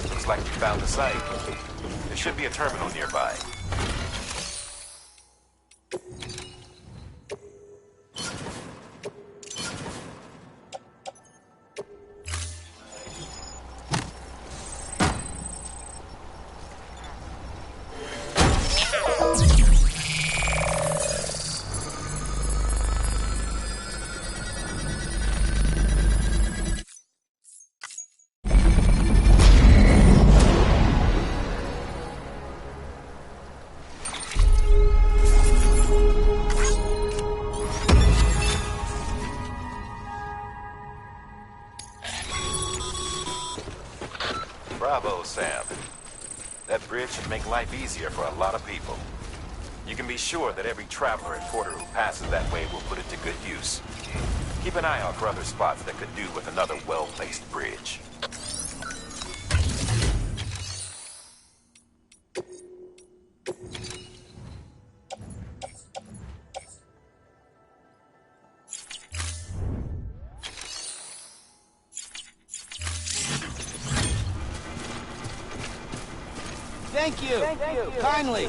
looks like you found the site. There should be a terminal nearby. Bravo, Sam. That bridge should make life easier for a lot of people. You can be sure that every traveler and porter who passes that way will put it to good use. Keep an eye out for other spots that could do with another well-placed bridge. Thank you. Kindly.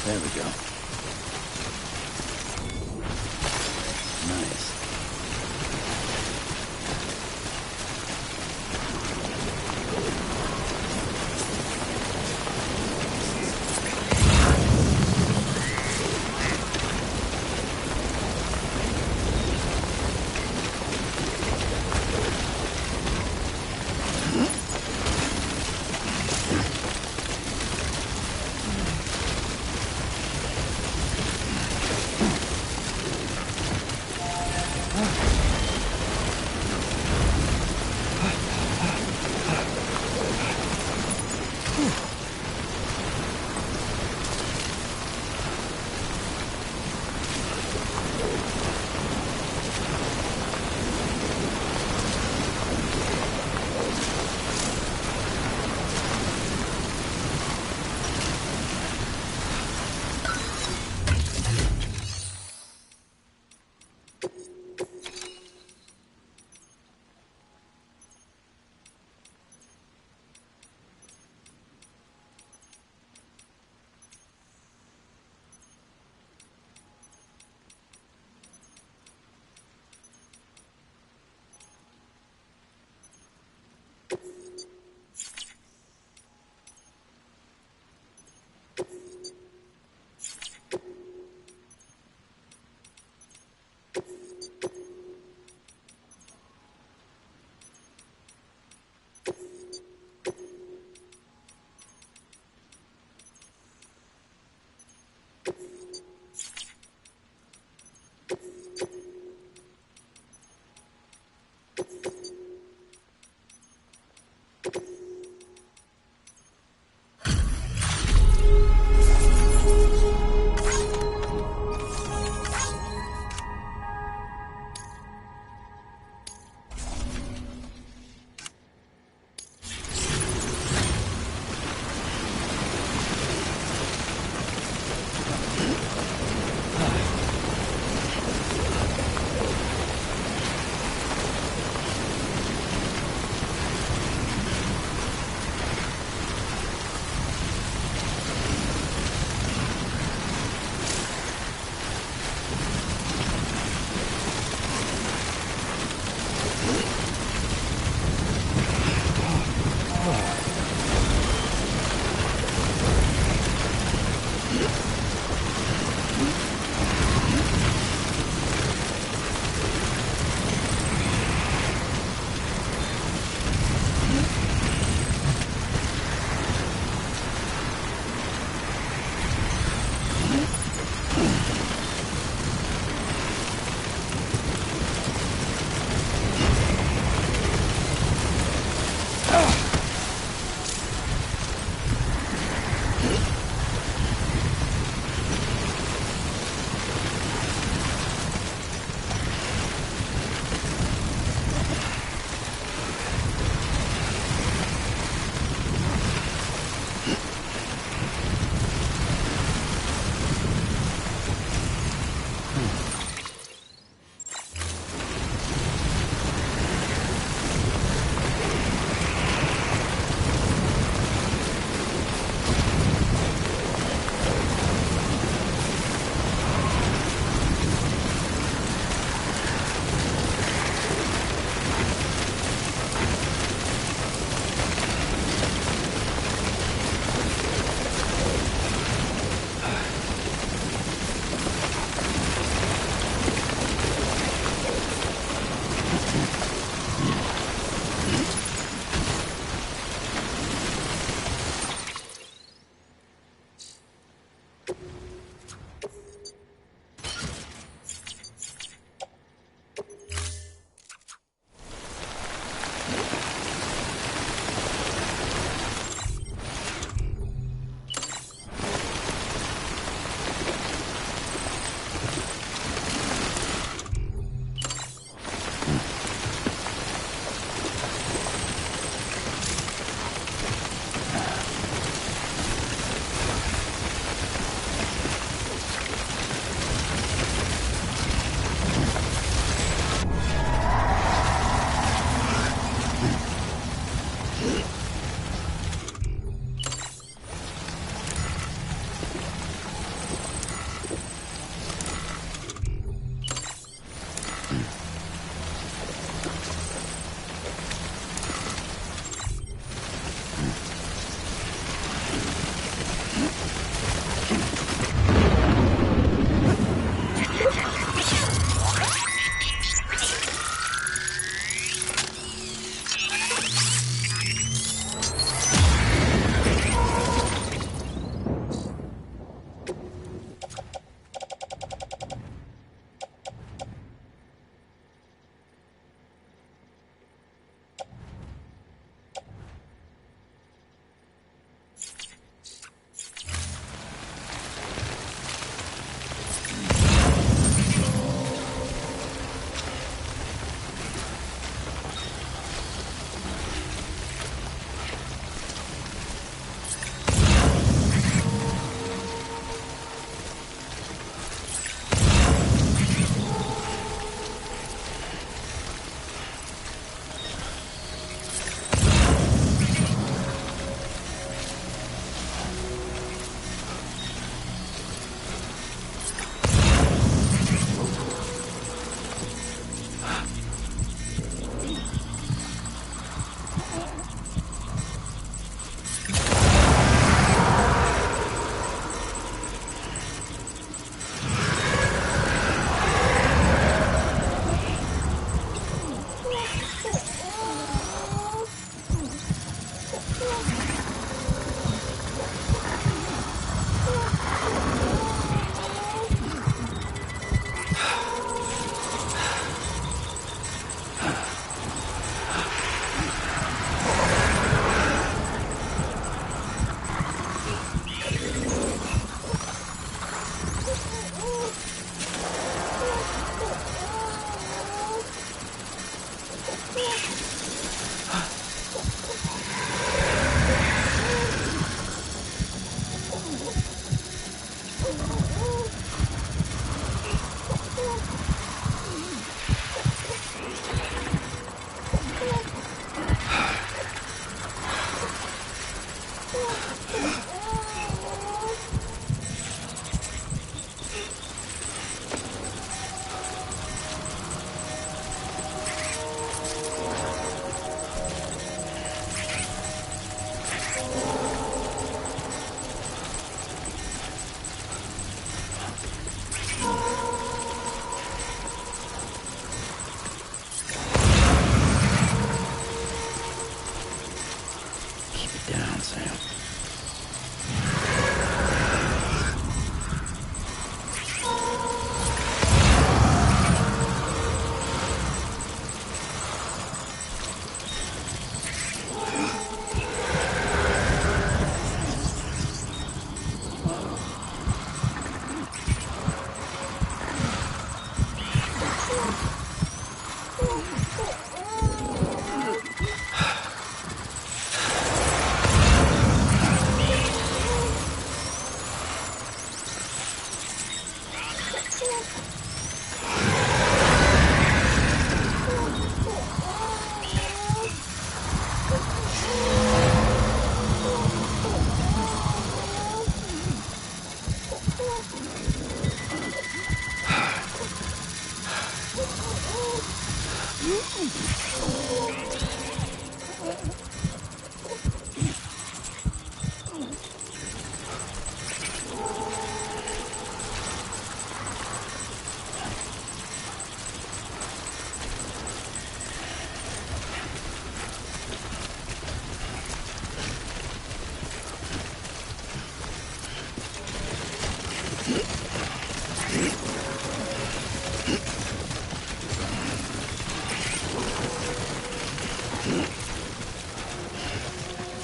There we go. Nice.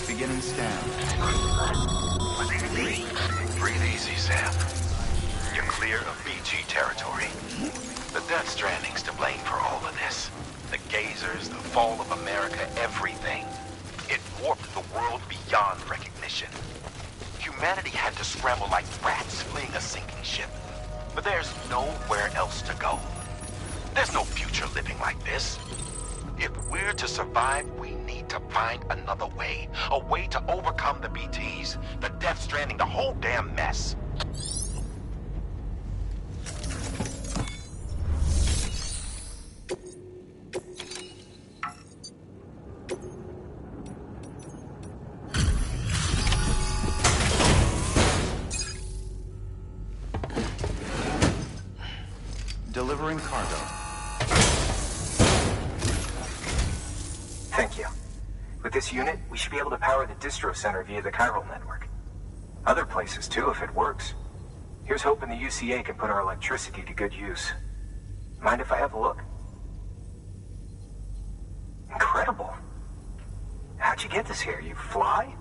Beginning scan. Breathe easy, Sam. You're clear of BG territory. The Death Stranding's to blame for all of this. The gazers, the fall of America, everything. It warped the world beyond recognition. Humanity had to scramble like rats fleeing a sinking ship. But there's nowhere else to go. There's no future living like this. If we're to survive, we need to find another way. A way to overcome the BTs, the Death Stranding, the whole damn mess. Delivering cargo. Thank you. With this unit, we should be able to power the distro center via the chiral network. Other places too, if it works. Here's hoping the UCA can put our electricity to good use. Mind if I have a look? Incredible. How'd you get this here? You fly?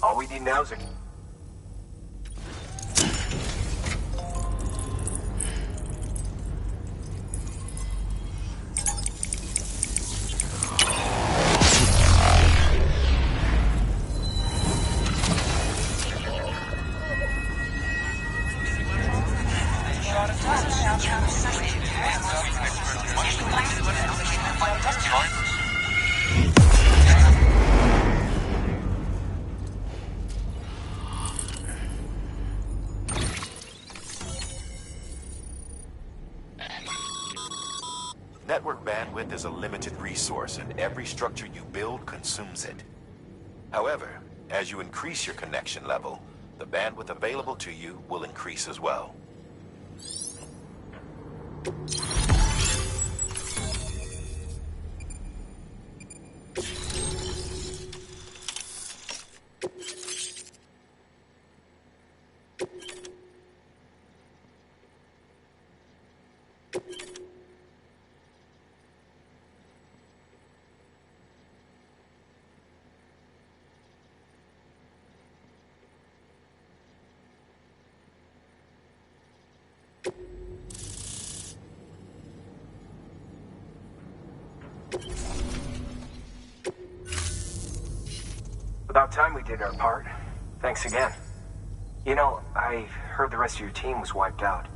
All we need now is a... Network bandwidth is a limited resource, and every structure you build consumes it. However, as you increase your connection level, the bandwidth available to you will increase as well. About time we did our part. Thanks again. You know, I heard the rest of your team was wiped out.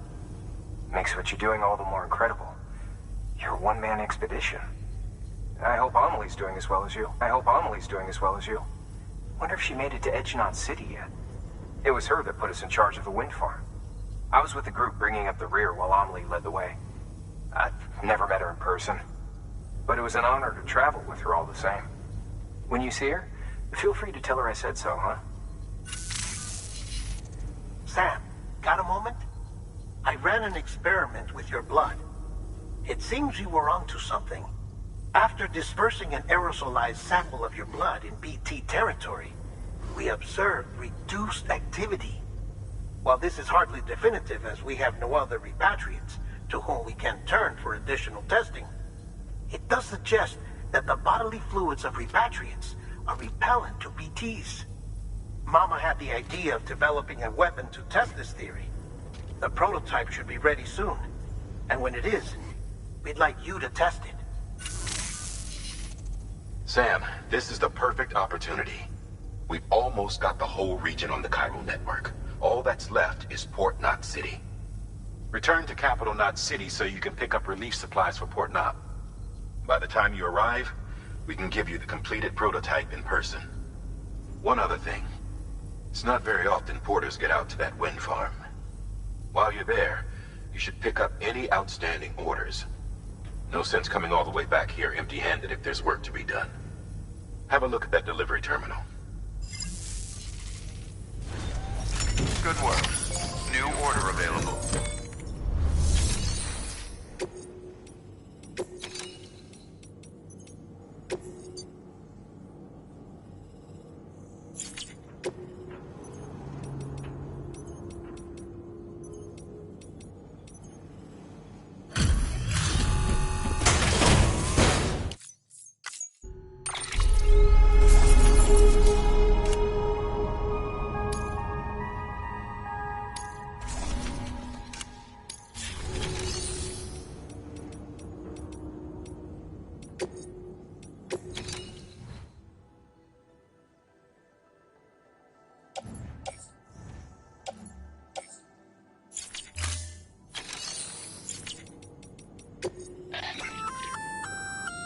Makes what you're doing all the more incredible. You're a one-man expedition. I hope Amelie's doing as well as you. Wonder if she made it to Edgenont City yet. It was her that put us in charge of the wind farm. I was with the group bringing up the rear while Amelie led the way. I've never met her in person, but it was an honor to travel with her all the same. When you see her, feel free to tell her I said so, huh? Sam, got a moment? I ran an experiment with your blood. It seems you were onto something. After dispersing an aerosolized sample of your blood in BT territory, we observed reduced activity. While this is hardly definitive, as we have no other repatriates to whom we can turn for additional testing, it does suggest that the bodily fluids of repatriates are repellent to BTs. Mama had the idea of developing a weapon to test this theory. The prototype should be ready soon, and when it is, we'd like you to test it. Sam, this is the perfect opportunity. We've almost got the whole region on the chiral network. All that's left is Port Knot City. Return to Capital Knot City so you can pick up relief supplies for Port Knot. By the time you arrive, we can give you the completed prototype in person. One other thing. It's not very often porters get out to that wind farm. While you're there, you should pick up any outstanding orders. No sense coming all the way back here empty-handed if there's work to be done. Have a look at that delivery terminal. Good work. New order available.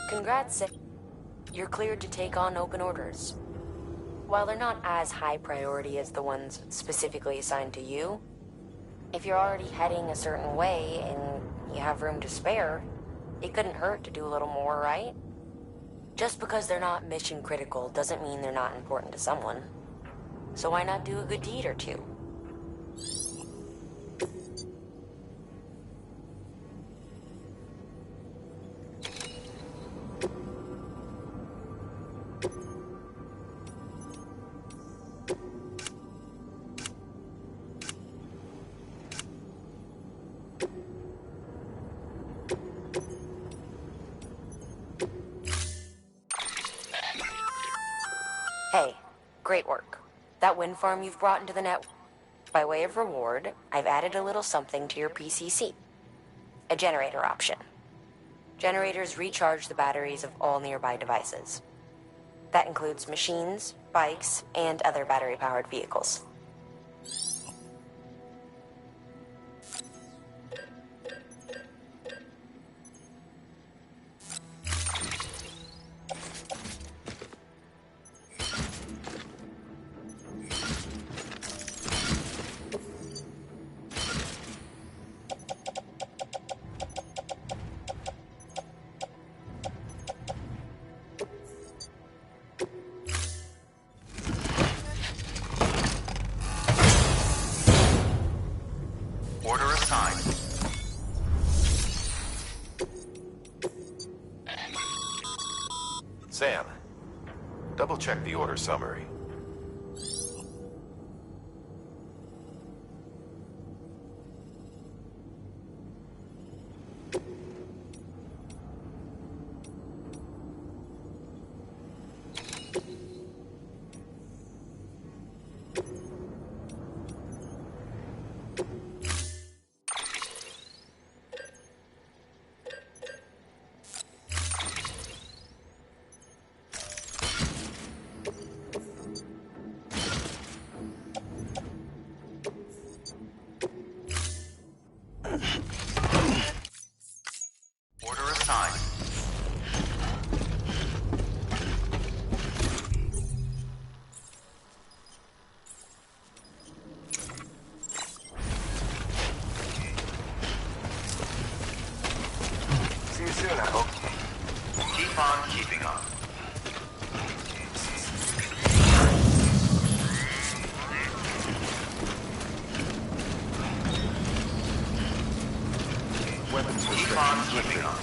Congrats, you're cleared to take on open orders. While they're not as high priority as the ones specifically assigned to you, if you're already heading a certain way and you have room to spare, it couldn't hurt to do a little more, right? Just because they're not mission critical doesn't mean they're not important to someone. So why not do a good deed or two? Hey, great work. That wind farm you've brought into the net. By way of reward, I've added a little something to your PCC. A generator option. Generators recharge the batteries of all nearby devices. That includes machines, bikes, and other battery-powered vehicles. Order assigned. Sam, double-check the order summary. Order assigned. See you soon, I hope. Keep on keeping on. Weapons Keep on keeping on.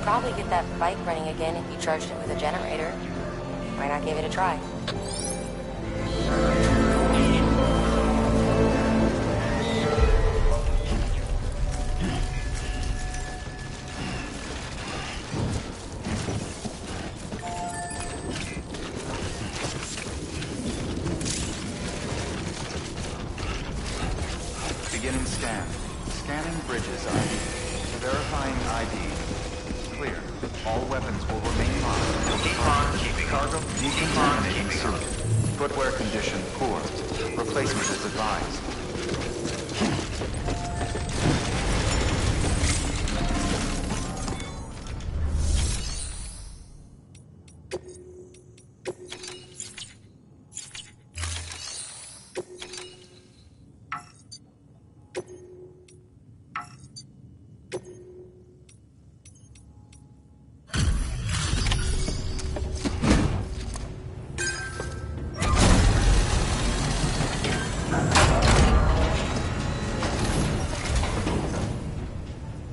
probably get that bike running again if you charged it with a generator. Why not give it a try? Beginning scan. Scanning bridges ID. Verifying ID. Clear. All weapons will remain locked. Keep on keeping Cargo decontaminating soon. Footwear condition poor. Replacement is advised.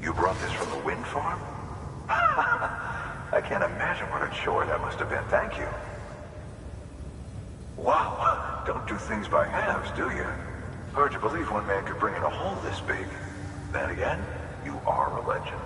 You brought this from the wind farm? I can't imagine what a chore that must have been. Thank you. Wow, don't do things by halves, do you? Hard to believe one man could bring in a hole this big. Then again, you are a legend.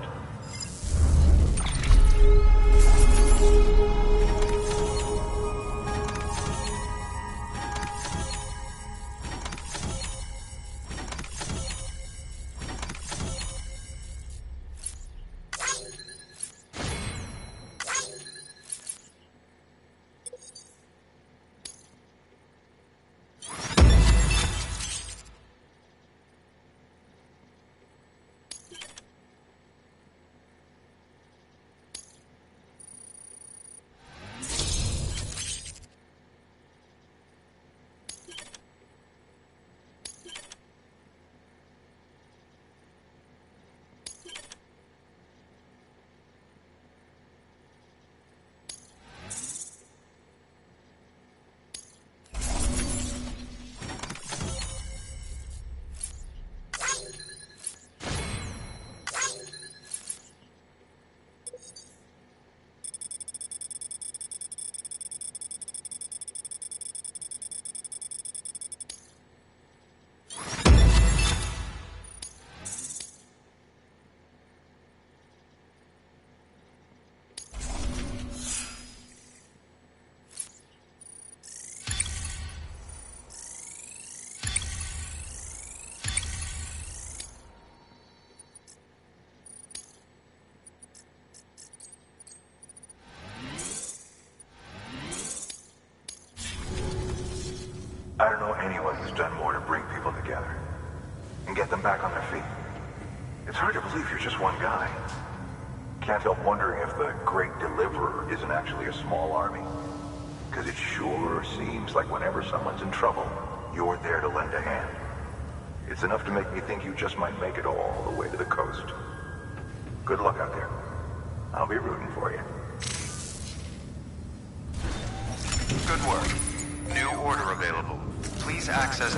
I don't know anyone who's done more to bring people together and get them back on their feet. It's hard to believe you're just one guy. Can't help wondering if the Great Deliverer isn't actually a small army. Because it sure seems like whenever someone's in trouble, you're there to lend a hand. It's enough to make me think you just might make it all the way to the coast. Good luck out there. I'll be rooting for you. Good work. New order available. Please access...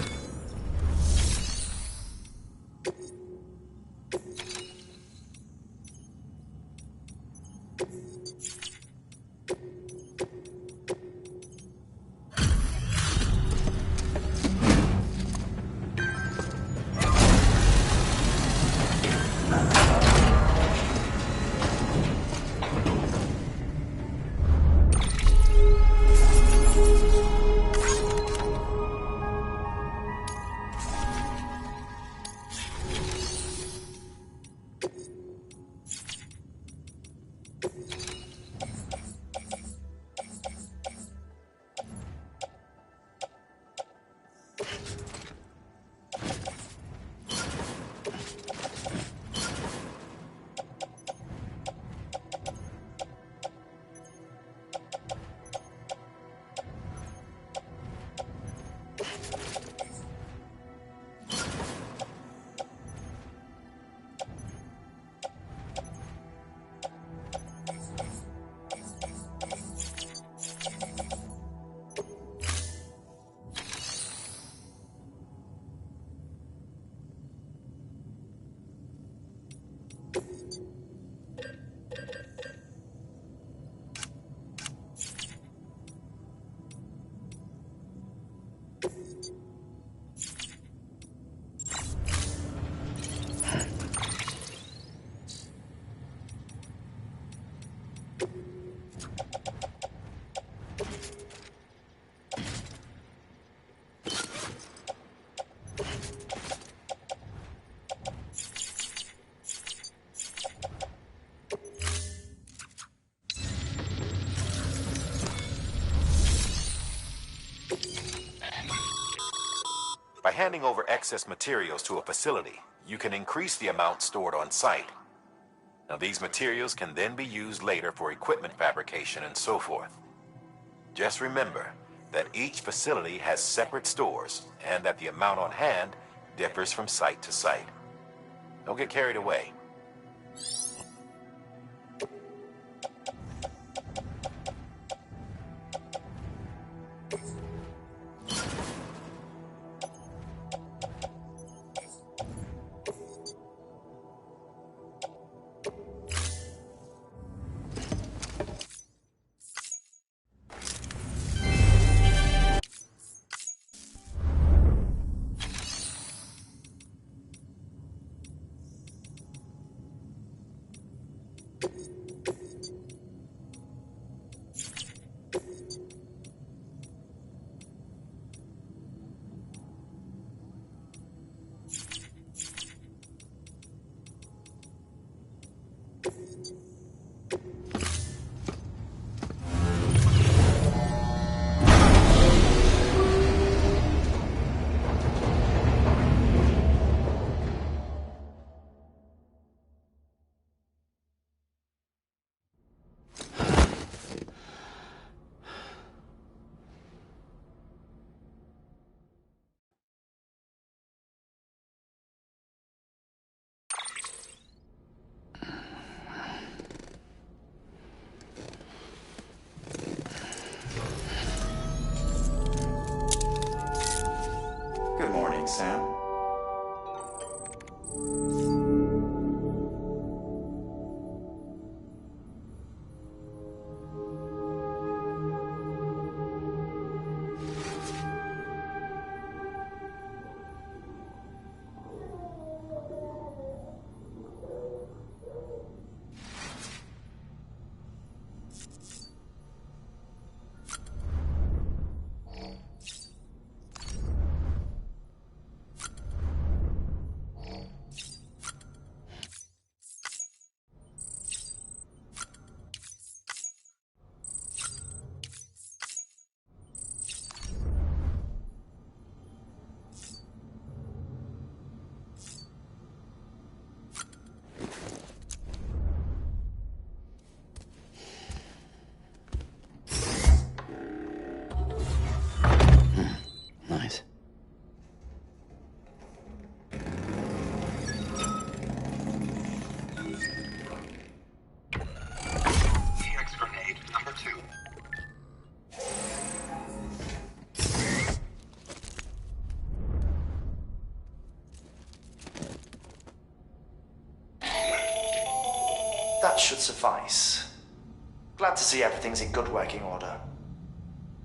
By handing over excess materials to a facility, you can increase the amount stored on site. Now, these materials can then be used later for equipment fabrication and so forth. Just remember that each facility has separate stores and that the amount on hand differs from site to site. Don't get carried away. Good morning, Sam. Nice. EX grenade number 2. That should suffice. Glad to see everything's in good working order.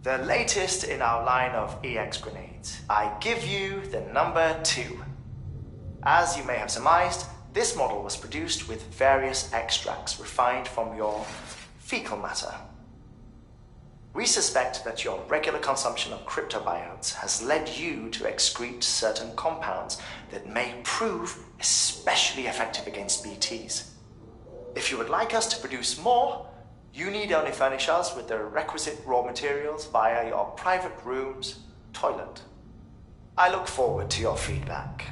The latest in our line of EX grenades. I give you the number 2. As you may have surmised, this model was produced with various extracts refined from your fecal matter. We suspect that your regular consumption of cryptobiotes has led you to excrete certain compounds that may prove especially effective against BTs. If you would like us to produce more, you need only furnish us with the requisite raw materials via your private room's toilet. I look forward to your feedback.